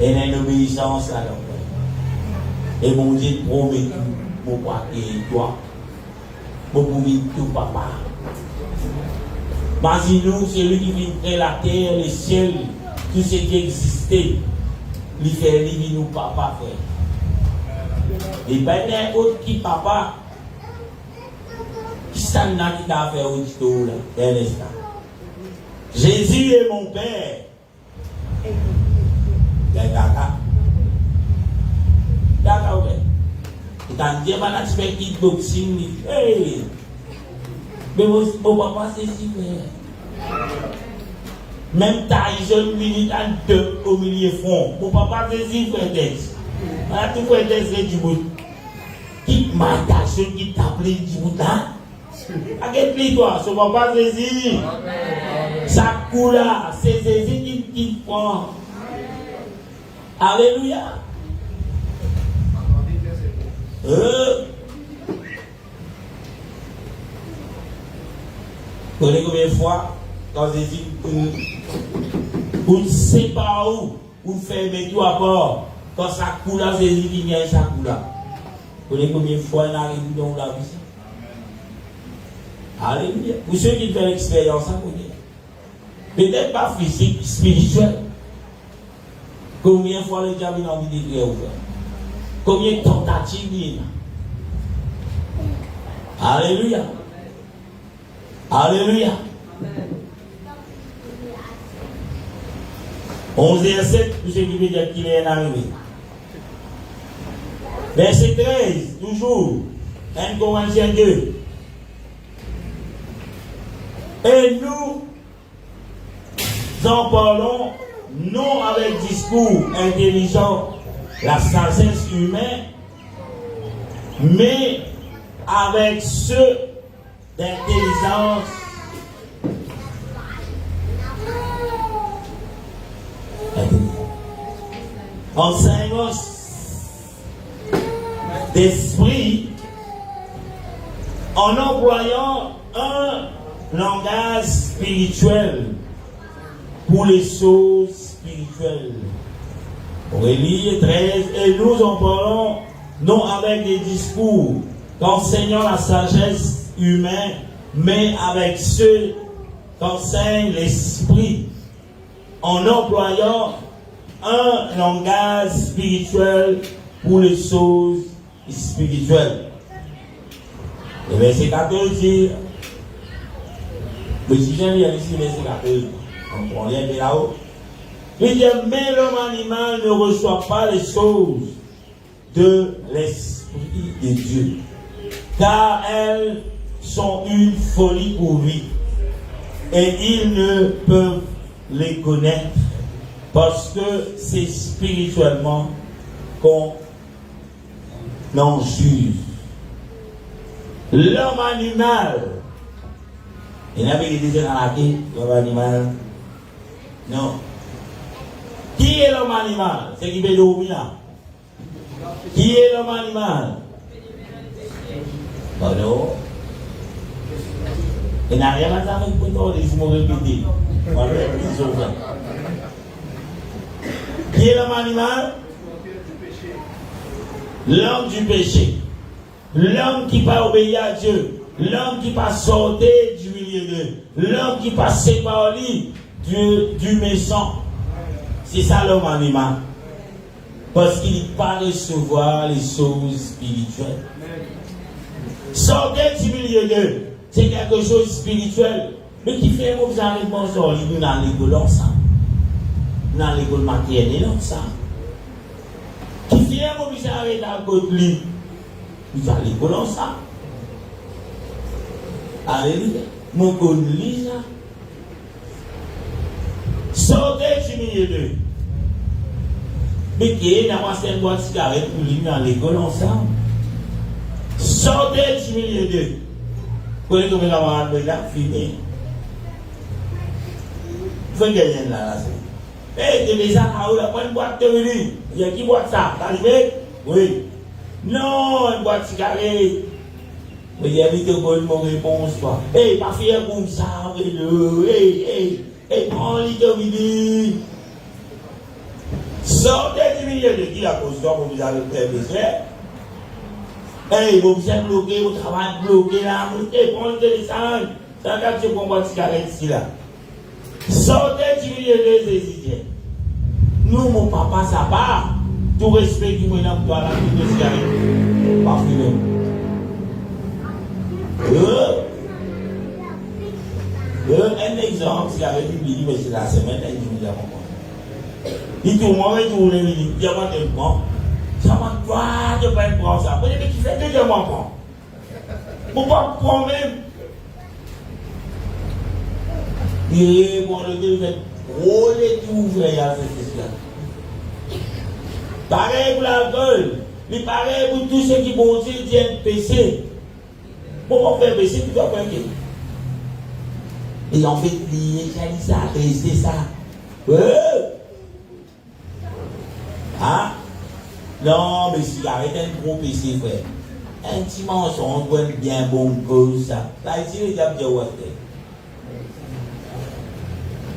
Et l'obéissance à l'homme. Et mon Dieu promet mon papa et toi. Mon promet tout papa. Imaginez-nous, c'est lui qui vient créer la terre, le ciel, tout ce qui existait. Il fait vivre nous papa frère. Et ben il y a autre qui papa. Qui s'en a qui t'a fait au tout là, un instant. Jésus est mon père. D'accord. D'accord, ouais. Et quand Dieu m'a dit que kickboxing, hey, mais mon papa c'est si frère. Même Tyson militant au milieu front. Mon papa c'est si frère d'ex. Voilà tout frère d'ex c'est du bout. Qui m'a Tyson qui t'appelait du bout là. A quel toi, son papa c'est si. Ça coule là, c'est Jésus qui prend. Alléluia. Vous connaissez combien de fois quand Jésus vous ne savez pas où vous fermez tout à bord quand ça coule là Jésus qui vient ça coule là. Vous connaissez combien de fois il arrive dans la vie. Alléluia. Pour ceux qui font l'expérience, ça connaît. Peut-être pas physique, spirituel. Combien de fois le diable a envie de créer ouvert? Combien de tentatives il y a? Alléluia. Alléluia. 11 verset, tout ce qui veut dire qu'il est arrivé. Verset 13, toujours. 1 Corinthiens 2. Et nous en parlons non avec discours intelligent, la sagesse humaine, mais avec ceux d'intelligence enseignant d'esprit en employant un langage spirituel pour les choses spirituelles. Aurélie 13, et nous en parlons non avec des discours qu'enseignant la sagesse humaine, mais avec ceux qu'enseigne l'esprit, en employant un langage spirituel pour les choses spirituelles. Le verset 14 dit, mais si j'aime bien ici, verset 14, on prend bien là-haut. Il dit, mais l'homme animal ne reçoit pas les choses de l'Esprit de Dieu, car elles sont une folie pour lui, et ils ne peuvent les connaître, parce que c'est spirituellement qu'on en juge. L'homme animal, il n'y a pas de dire dans la vie, l'homme animal, non. Qui est l'homme animal? C'est qui veut dormir. Qui est l'homme animal? Pardon? Il n'a rien à faire avec toi, il faut me répéter. Qui est l'homme animal? L'homme du péché. L'homme qui pas obéir à Dieu. L'homme qui pas sortir du milieu d'eux. L'homme qui pas séparer du méchant. C'est ça l'homme animal. Parce qu'il ne peut pas recevoir les choses spirituelles. Sortir du milieu d'eux, c'est quelque chose de spirituel. Mais qui fait que vous arrivez bonjour, nous dans l'école ensemble. Nous dans l'école maternelle ensemble. Qui fait que vous arrivez dans le côté, nous dans l'école ensemble. Alléluia. Mon côté là. Sortez du milieu d'eux. Mais qui est dans une boîte de cigarette pour lui dans l'école ensemble. Sortez du milieu d'eux. Vous connaissez comment on va faire fini. Vous faites gagner là. Eh, tu les as à une boîte de venue. Il y a qui boit ça? T'arrives? Oui. Non, une boîte de cigarette. Mais il y a vite une réponse. Eh, pas faire comme ça. Eh, prends-les de midi. Sortez du milieu de qui la cause d'or pour vous avez fait besoin. Hey, vous êtes bloqué, vous travaillez bloqué là, vous êtes prendre le téléphone. Ça va faire qu'on va cigarette ici là. Sortez du milieu des étudiants. Nous, mon papa, ça va. Tout respect qui m'a dans la vie de cigarette. Pas fini. Un exemple, cigarette, il dit, mais c'est la semaine, il dit, il dit, moi, je vous le dis, il y a pas de temps. Ça m'a pas de pas prendre ça. Vous avez qui fait deux mois prendre. Pourquoi prendre même? Et bon, le Dieu fait gros les tout ouvert à cette question. Pareil pour l'alcool. Mais pareil pour tous ceux qui vont dire tiennent péché. Pourquoi faire péché, tu dois faire péché. Et en fait, il a dit ça, c'est ça. Hein? Non, mais si arrête un gros péché, frère. Un petit mensonge, on bien bon cause, ça. Là, ici, il y a bien ouais.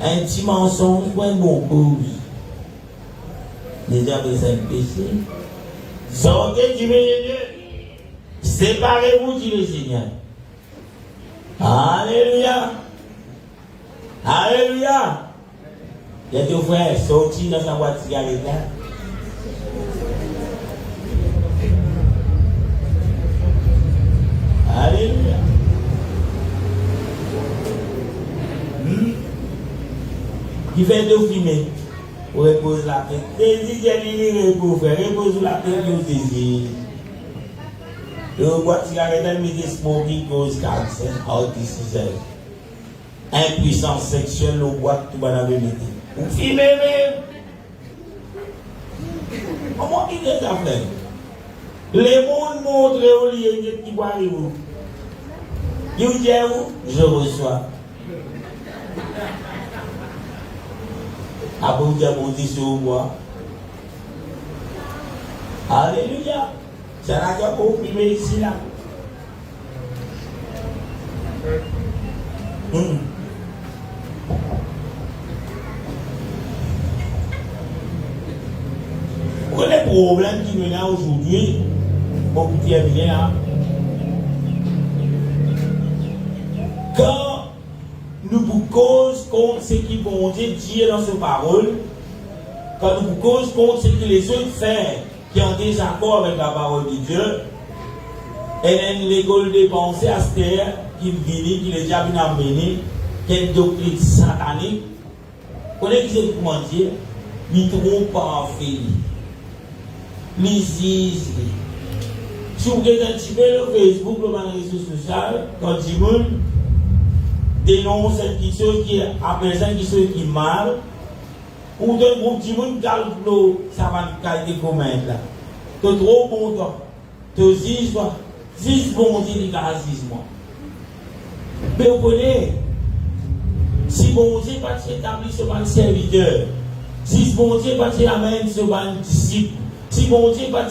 Un petit mensonge, un bon cause. Déjà, c'est un péché. Sortez du milieu. Séparez-vous, dit le Seigneur. Alléluia. Alléluia. Il y a deux frères sortis dans sa boîte de cigarette là. Alléluia. Qui fait deux filmer pour reposer la tête. Désir, j'ai repos, frère. Repose la tête, le désir. Le boîte de cigarette, mais des smoking cause cancer, heart disease. Impuissance sexuelle, le boîte, tout le monde avait mis. Vous filmez même. Comment il est ça, frère? Les mondes montrent au lieu qui voient vous. Vous dites où? Je reçois. Après vous dites, bon Dieu sur moi. Alléluia. C'est là que vous filmez ici là. Quel est le problème qui nous a aujourd'hui? Beaucoup de bien là. Quand nous vous causons contre ce qui vont dire dans ses paroles, quand nous vous causons contre ce que les autres font, qui ont en désaccord avec la parole de Dieu, et une l'école de pensée à cette terre qui vient, qui les a bien amené, qui est une doctrine satanique, vous connaissez qui c'est pour mentir? Ils ne trouvent pas en fait. Ils disent. Si vous regardez un petit peu le Facebook, le réseau social, quand du monde dénonce quelque chose qui appelle ça quelque chose qui est mal, ou d'un groupe du monde calcule ça va être comment là. Tu es trop bon toi. Tu dis bon Dieu dit moi. Mais vous connaissez, si bon Dieu pas établi sur un serviteur, si bon Dieu pas amène sur un disciple, si bon Dieu pas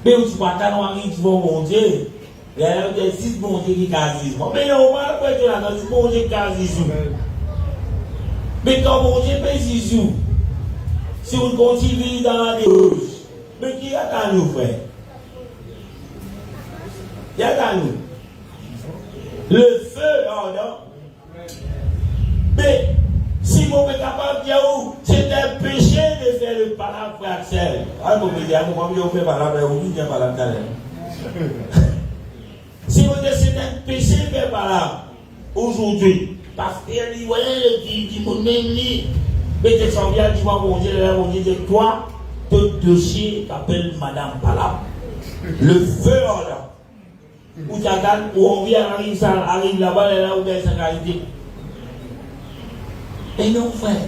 mais tu vas t'en aller, tu vas mon Dieu. Il y a des six bon Dieu qui casent moi. Mais on va pas dire là, c'est bon Dieu qui casent. Mais quand bon Dieu fait Jésus, si on continue dans la dérouche, mais qui attend nous, frère? Qui attend nous? Le feu, non? Mais si vous êtes capable de dire, c'est un péché de faire le palabre, frère Axel. Ah, vous me dites, vous faites palabre, vous dites palabre. Si vous dites, c'est un péché de faire palabre, aujourd'hui, parce que vous voyez, qui vous même dit, mais tu sens bien, tu vois, mon Dieu, toi, ton dossier t'appelle Madame Palabre. Le feu, là. Où tu as où on vient, arrive là-bas, et là où il y a sa qualité. Et non, frère,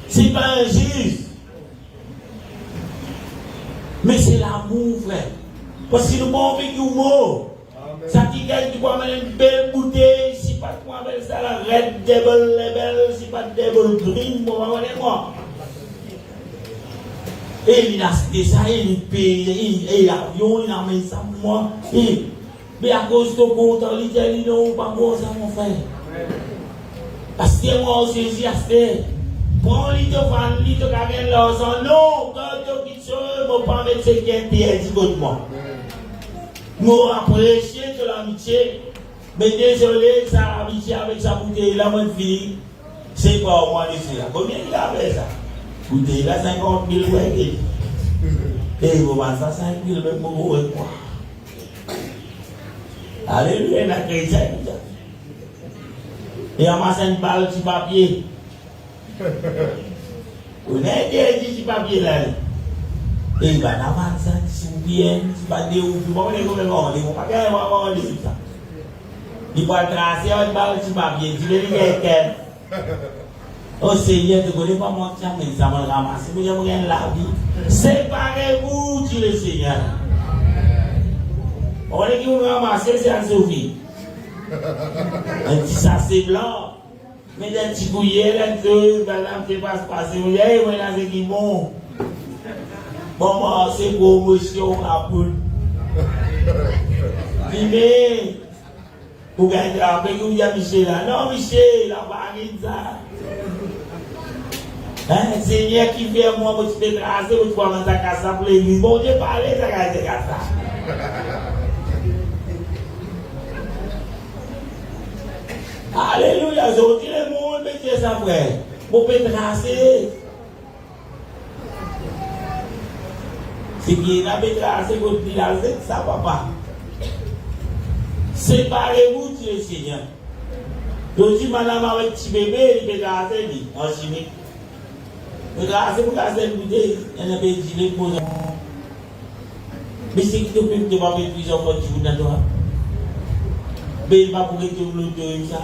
c'est pas un juge, mais c'est l'amour, frère. Parce que nous avons vécu au mot. Ça qui gagne, tu vois, une belle bouteille, si pas toi, ça la red devil label, si pas devil green, moi. Et il a cité ça, il paye, et l'avion, il a mis ça pour moi. Mais à cause de ton compte, il dit non, pas bon ça, mon frère. Parce que moi aussi, j'ai acheté. Prends l'île de fan, l'île de carrière, l'argent, non, quand tu quittes chose, mon pas mettre ce qui est dit contre moi. Nous apprécions de l'amitié, mais désolé, ça amitié avec sa bouteille, là, mon fille, c'est pas moi laisser là. Combien il a fait ça? Bouteille là, 50 000 ouais. Et vous pensez ça, 5 000 même pour vous et moi. Alléluia, la chrétien. Et on masse une balle sur papier. Vous n'avez dit sur papier là. Et il va avancer, si vous bien, si vous ne pouvez pas vous ne pouvez pas il va tracer une balle sur papier. Tu veux dire que oh Seigneur, tu ne connais pas mon temps, mais ça m'a ramassé. Mais j'aimerais la vie. Séparez-vous, dit le Seigneur. On est qui vous ramassez, c'est Anne-Sophie. Un petit sachet blanc. Mais des petits bouillets, là, madame, tu passes passer. Vous voyez, moi, là, c'est qui bon. Bon, moi, c'est promotion à poule. Vivez. Vous gagnez après que vous dites à Michel là. Non, Michel, la barine ça. Hein, Seigneur qui fait moi, vous pouvez tracer, vous pouvez mettre à casa pour l'église. Bon Dieu, parlez, ça va être ça. Alléluia, je dis le monde, mettez ça, frère. Vous pouvez tracer. C'est qui n'a pas tracé votre village, ça va pas. Séparez-vous, dit le Seigneur. Donc, si madame avec petit bébé, il peut tracer, lui, en chimique. Mais tracer pour tracer le bouteille, il n'a pas dit les posons. Mais c'est qui te peut te voir avec plusieurs fois du bout de toi. Mais il va pour que tu le ça.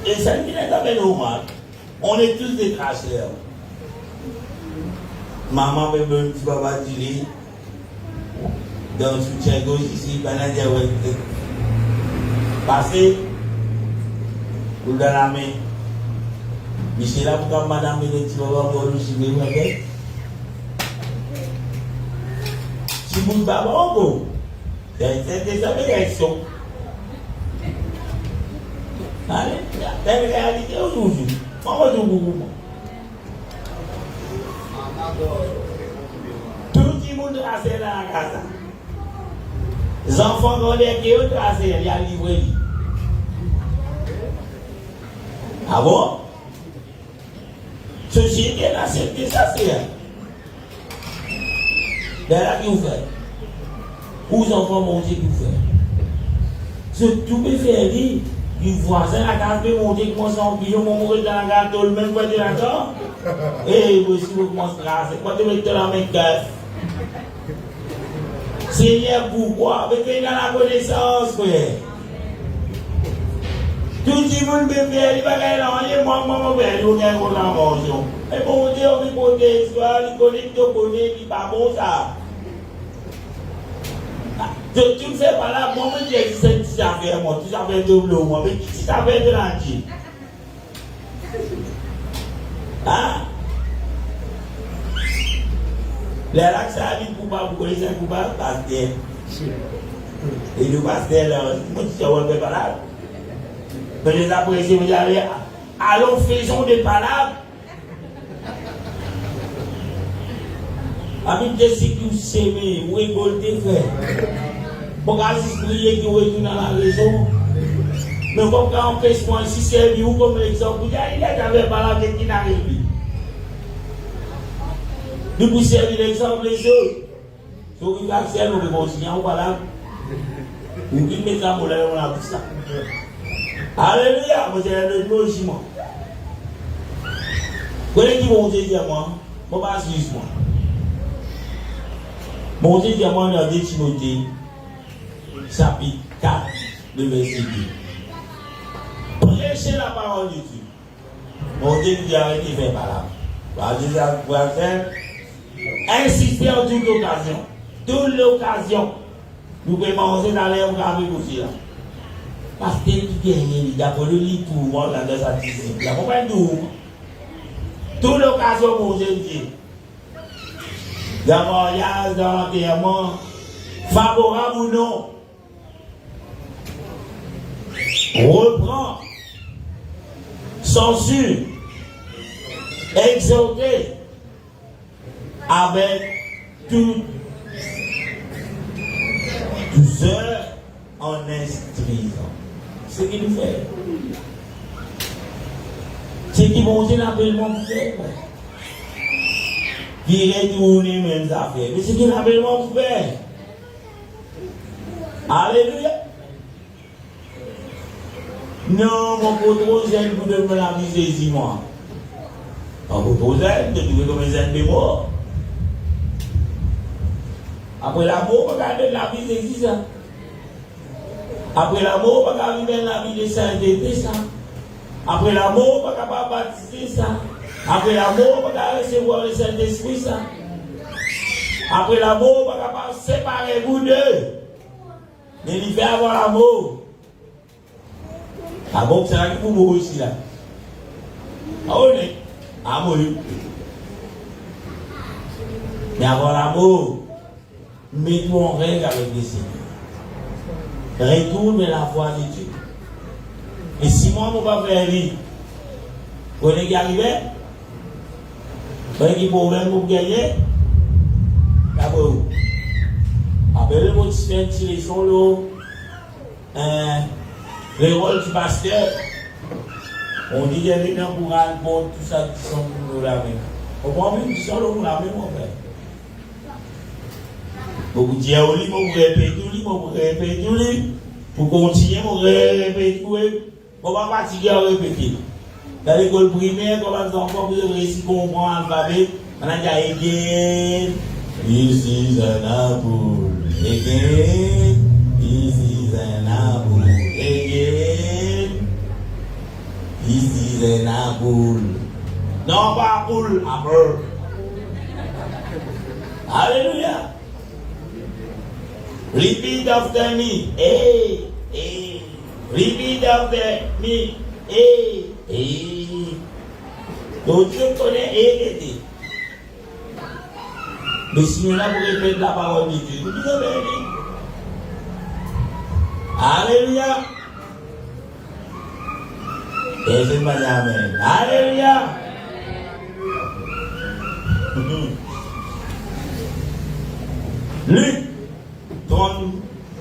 Et ça qui n'est pas normal. On est tous des traceurs. Maman me donne un petit papa du dans le soutien gauche ici, Canadien, passez pour dans la main. Michel a pour madame et le petit papa pour le suivre, ok? Si vous ne parlez pas, c'est des améliations. Allez, c'est une réalité aujourd'hui. Comment vous vous tout le monde a fait la casa. Les enfants ont qui ont tracé, il y a livré. Ah bon? Société a accepté ça, c'est là qui vous fait. Où les enfants monter qui vous fait. C'est tout peut faire rire. Du voisin à la peut monter comme ça en billon, mon mourir dans la gâteau, le même côté là-dedans. Et vous aussi, vous commencez à tracer. Quand vous mettez la main de Seigneur, pourquoi? Parce qu'il y a la connaissance, frère. Tout le monde peut faire, il va gagner, moi, il va gagner la mention. Mais bon Dieu, il faut des histoires, il connaît, il pas bon ça. Tu ne fais pas là, moi, je dis que c'est affaire, moi, tu savais de l'eau, moi, mais tu savais de l'anti. Hein? Les lacs, ça arrive pour pas, vous connaissez un coupable, pasteur. Et le pasteur, là, moi, tu sais, on ne fait pas là. Mais les appréciés, vous allez, allons, faisons des palabres. Avec des cycles, vous s'aimez, vous récoltez, frère. Pour qu'Aziz prier qui retourne dans la raison. Mais comme quand on pêche moi, si c'est lui ou comme l'exemple, il est avec palabres qui n'arrive plus. Nous pouvons servir l'exemple les autres. Si vous voulez accéder, nous pouvons continuer en parlant. Vous qui mettez ça pour l'air, on a vu ça. Alléluia, moi j'ai le logement. Vous voyez qui vont dire à moi? Bon, pas suivre moi. Mon Dieu dit à moi dans 2 Timothée, chapitre 4, le verset 2. Prêchez la parole de Dieu. Mon Dieu dit arrêtez de faire parole. Dieu va faire. Insister en toute occasion. Toute l'occasion. Nous pouvons manger dans l'air, vous avez aussi là. Parce que qui gagne, il a pour le lit tout le monde dans sa discipline. Il n'y a pas de tout. Toute l'occasion, mon Dieu dit. Dans le mariage, dans l'enterrement, favorable ou non, reprend, censure, exhorter, avec toute douceur en instruisant. C'est ce qu'il fait. C'est qui bon Dieu l'appelle mon frère. Qui retourne les mêmes affaires. Mais c'est qui l'appelle mon frère. Alléluia. Non, mon poteau, j'aime vous donner la vie, dis-moi. Mon poteau, j'aime, de trouver comme un de mort. Après l'amour, on va garder la vie, c'est ça. Après l'amour, on va garder la vie de sainteté, ça. Après l'amour, on va capable baptiser ça. Après l'amour, on va recevoir le Saint-Esprit, ça. Après l'amour, on va capable séparer vous deux. Mais il fait avoir l'amour. Ah bon, c'est là que vous mourrez ici là. Ah oui, ah oui. Mais avoir l'amour, mets-nous en règle avec les Seigneurs. Retourne la foi de Dieu. Et si moi, je ne vais pas faire lui, vous voyez qui arrive? Vous voyez qui problème pour gagner? D'abord, après le mot de tirer son lot, le rôle du pasteur, on dit qu'il y a des gens pour aller pour tout ça qui sont pour la main. Au moins, ils sont là pour la main, mon frère. Beaucoup de gens, vous répétez, pour continuer, vous répétez, on va fatiguer à répéter. Dans l'école primaire, comme les enfants, vous devez réussir à comprendre l'alphabet, on a dit again, this is an apple, again, this is an apple, again, this is an apple. Non, pas apple, apple. Alléluia. Repeat after me. Hey, hey. Repeat after me. Hey, hey. Donc Dieu connaît et mais si nous avons répété la parole de Dieu, nous disons béni. Alléluia. Et c'est pas amen. Alléluia.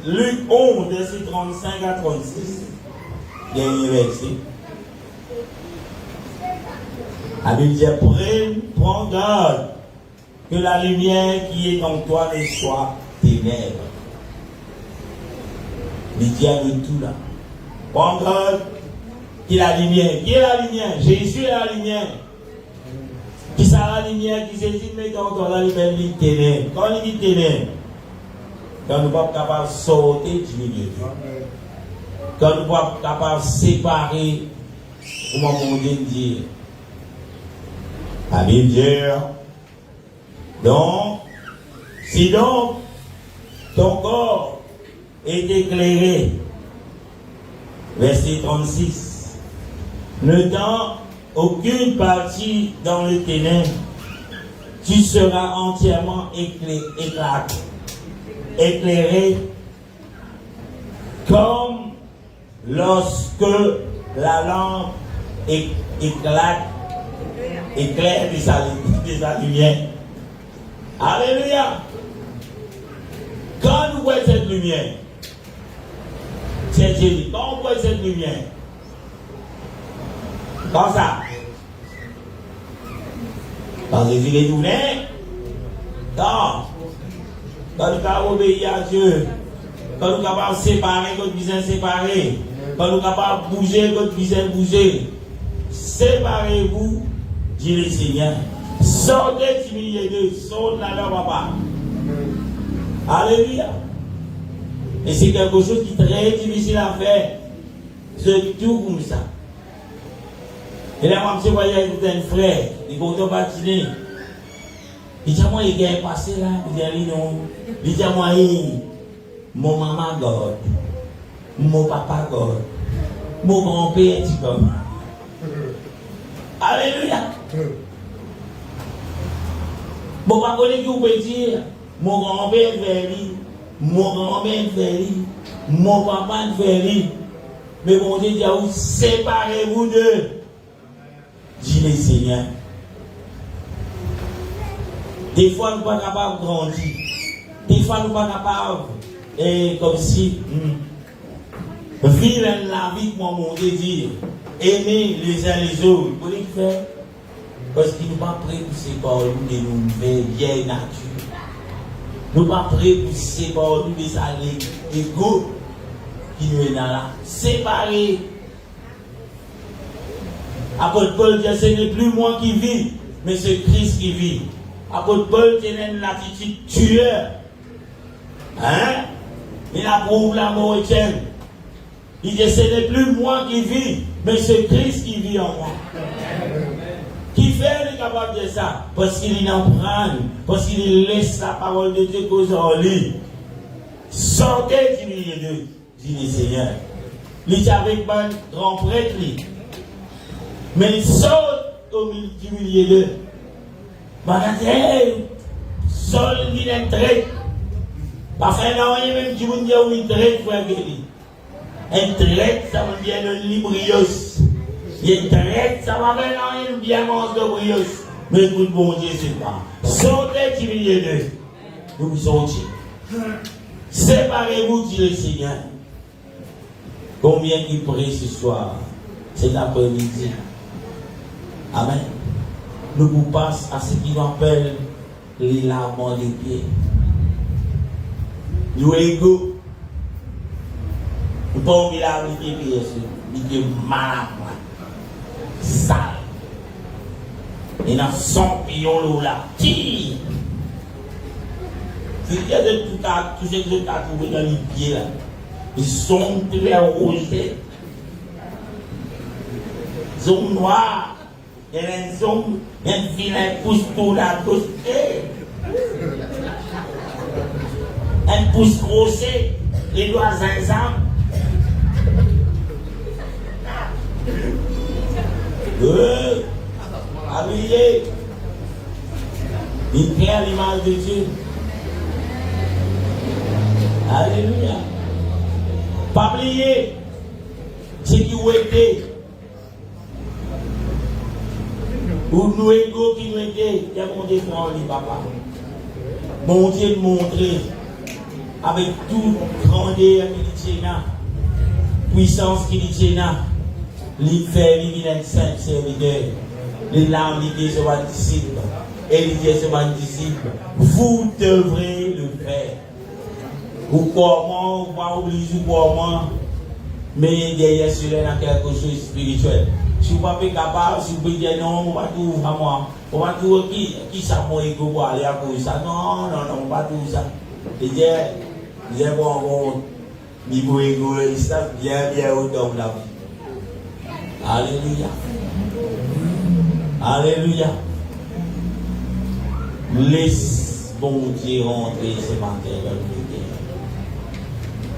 Luc 11, verset 35 à 36. Dernier verset. La Bible dit, prends garde que la lumière qui est en toi ne soit ténèbres. Il dit avec tout là. Prends garde que la lumière. Qui est la lumière? Jésus est la lumière. Qui sera la lumière qui se dit, mais dans toi la lumière, il dit ténèbres. Quand il dit ténèbres, quand nous ne sommes pas capables de sortir du milieu de Dieu. Quand nous ne sommes pas capables de séparer, comment on dit dire. La Bible dit, donc, si donc ton corps est éclairé, verset 36, ne tends aucune partie dans les ténèbres, tu seras entièrement éclairé comme lorsque la lampe éclaire de sa lumière. Alléluia. Quand nous voyons cette lumière, c'est Jésus. Quand on voit cette lumière, comme ça, quand Jésus est tourné, quand nous avons obéi à Dieu, quand nous sommes capables de séparer, quand nous sommes séparés, quand nous sommes capables de bouger, quand nous sommes bouger, séparez-vous, dit le Seigneur. Sortez du milieu d'eux, sortez de leur papa. Alléluia. Et c'est quelque chose qui est très difficile à faire. C'est tout comme ça. Et là, moi, je voyais un frère, il comptait patiner. Il dit, moi, il est passé là, il dit, non. Il dit, moi, mon maman God, mon papa God, mon grand-père dit God. Alléluia. Bon, pas connaître qui vous pouvez dire, mon grand-père fait lui, mon grand-mère fait lui, mon papa fait lui. Mais mon Dieu dit, séparez-vous d'eux. Dit le Seigneur. Des fois, nous ne sommes pas capables de grandir. Des fois, nous ne sommes pas capables, comme si, vivre la vie, comme on dit, dire, aimer les uns les autres. Vous voulez faire? Parce qu'ils ne sont pas prêts pour séparer nous de nos vieilles natures. Nous ne sommes pas prêts pour séparer nous des allées égaux qui nous est là. Séparer. Apôtre Paul dit, ce n'est plus moi qui vis, mais c'est Christ qui vit. Apôtre Paul tenait une attitude tueur. Hein? Il approuve la mort étienne. Il dit, ce n'est plus moi qui vis, mais c'est Christ qui vit en moi. Qui fait est capable de dire ça? Parce qu'il en prend, parce qu'il laisse la parole de Dieu cause en lui. Sortez du milieu d'eux, dit le Seigneur. Il est avec un grand prêtre, mais il sort du milieu d'eux. Hey, sol vilain trait. Parce que non, il y a même qui vous dit où il traite, frère Guéry. Un trait, ça veut dire le librios. Il y a un trait, ça va faire un bien mange de brios. Mais écoute, bon Dieu, c'est pas. Sortez du milieu d'eux. Vous sortez. Séparez-vous, dit le Seigneur. Combien il prie ce soir, cet après-midi. Amen. Nous vous passons à ce qu'ils appellent les lavements des pieds. Nous égaux. Nous ne pouvons pas laver les pieds, nous sommes malades, sales. Et nous sommes pions là. Qui? Il y a de tout ce que tu as trouvé dans les pieds là. Ils sont très rouges. Ils sont noirs. Il y a un zoom, un vilain pouce tout là, tous. Un pouce grossé, les doigts zinzin. Habillé. Il crée l'image de Dieu. Alléluia. Pas oublier ce qui vous était. Ou nous égaux qui nous étaient, il y a mon Dieu qui en papa. Mon Dieu montrer avec toute grandeur qui dit puissance qui dit il fait vivre un saint serviteur. Les larmes qui sont un disciple. Et les dieux sont un disciple. Vous devrez le faire. Ou comment, ou pas oublier ou comment, mais derrière cela, il y a quelque chose de spirituel. Si vous n'êtes pas capable, si vous pouvez dire non, on va tout à moi. On va tout qui ça mon ego pour aller à cause ça. Non, on va tout ça. Et j'ai bon niveau égoïste, bien au dans la vie. Alléluia. Alléluia. Laisse bon Dieu rentrer ce matin dans le cœur.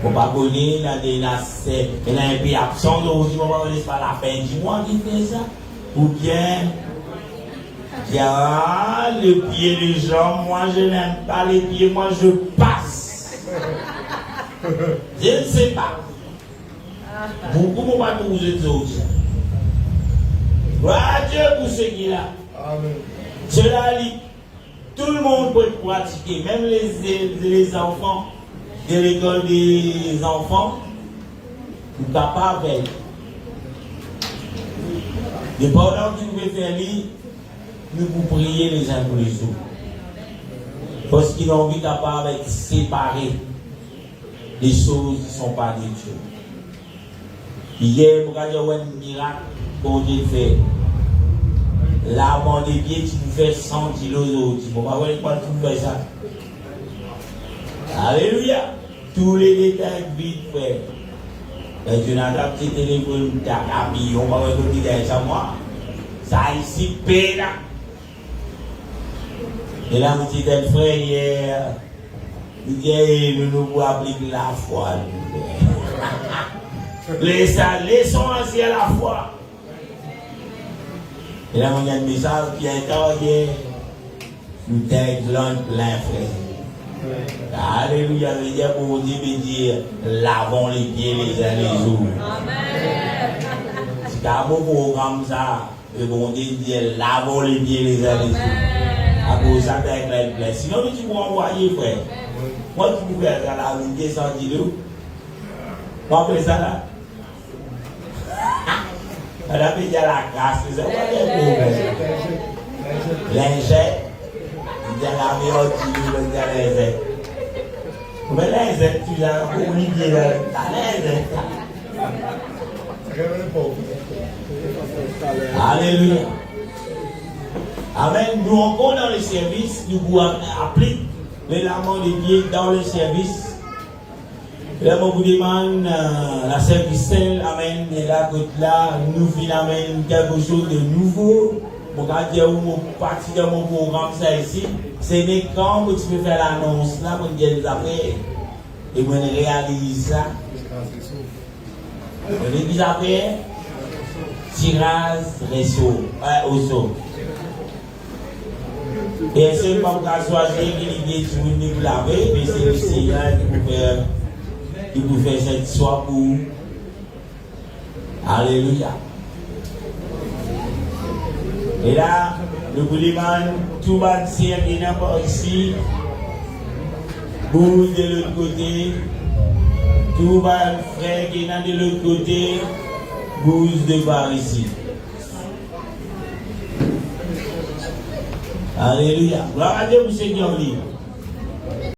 On va pas connaître dans des nacelles, il a un peu absent, donc on va laisser pas la fin du mois qui fait ça. Ou bien, il y a le pied des gens, moi je n'aime pas les pieds, moi je passe. Je ne sais pas. Beaucoup ne vont pas vous êtes autres. Gloire à Dieu pour ce qu'il a. Cela dit, tout le monde peut pratiquer, même les enfants. De l'école des enfants, ou papa avec. Et pendant que vous pouvez faire lire, nous vous prier les uns pour les autres. Parce qu'ils ont envie capable de séparer les choses qui ne sont pas de Dieu. Hier, vous avez un miracle qu'on Dieu fait. L'amant des pieds, tu nous fais 100 kilos d'eau. Tu ne vas pas tout faire ça. Alléluia. Tous les détails vite fait. Et tu n'as pas petit téléphone, tu as un million, on va voir tout derrière ça, moi. Ça ici, paix là. Et là, mon petit frère, hier, il dit, nous nous appliquer la foi. Laissons ainsi à la foi. Et là, on a un message qui est interrogé. Nous t'aiglons plein, frère. Alléluia, le diable pour vous dire, lavons les pieds les uns les autres. Amen. C'est un beau programme ça. Le bon Dieu dit, lavons les pieds les uns les autres. À cause ça, avec la plaie. Sinon, tu peux envoyer, frère. Moi, tu peux faire la route sans dire. Moi, après ça, là. On a fait la grâce, c'est pas des problèmes. L'ingé, il y a la meilleure qui nous le dit l'ingé. Mais l'ingé, tu l'as oublié, l'ingé. Alléluia. Amen. Nous encore dans le service, nous pouvons appliquer l'élément de Dieu dans le service. Là, on vous demande la service, amen, et là, nous venons amen quelque chose de nouveau. Pour dire où partie de mon programme, ça ici, c'est mes quand tu peux faire l'annonce là, pour dire les affaires, et moi, je réalise ça. Les affaires, tirage, réseau, au saut. Et c'est pas pour choisir qui est tout le monde laver, mais c'est le Seigneur qui peut faire cette histoire pour. Alléluia. Et là, le Bouliman, tout le monde qui est par ici, bouge de l'autre côté, tout le monde frère qui est de l'autre côté, bouge de par ici. Alléluia. Gloire à Dieu pour Seigneur.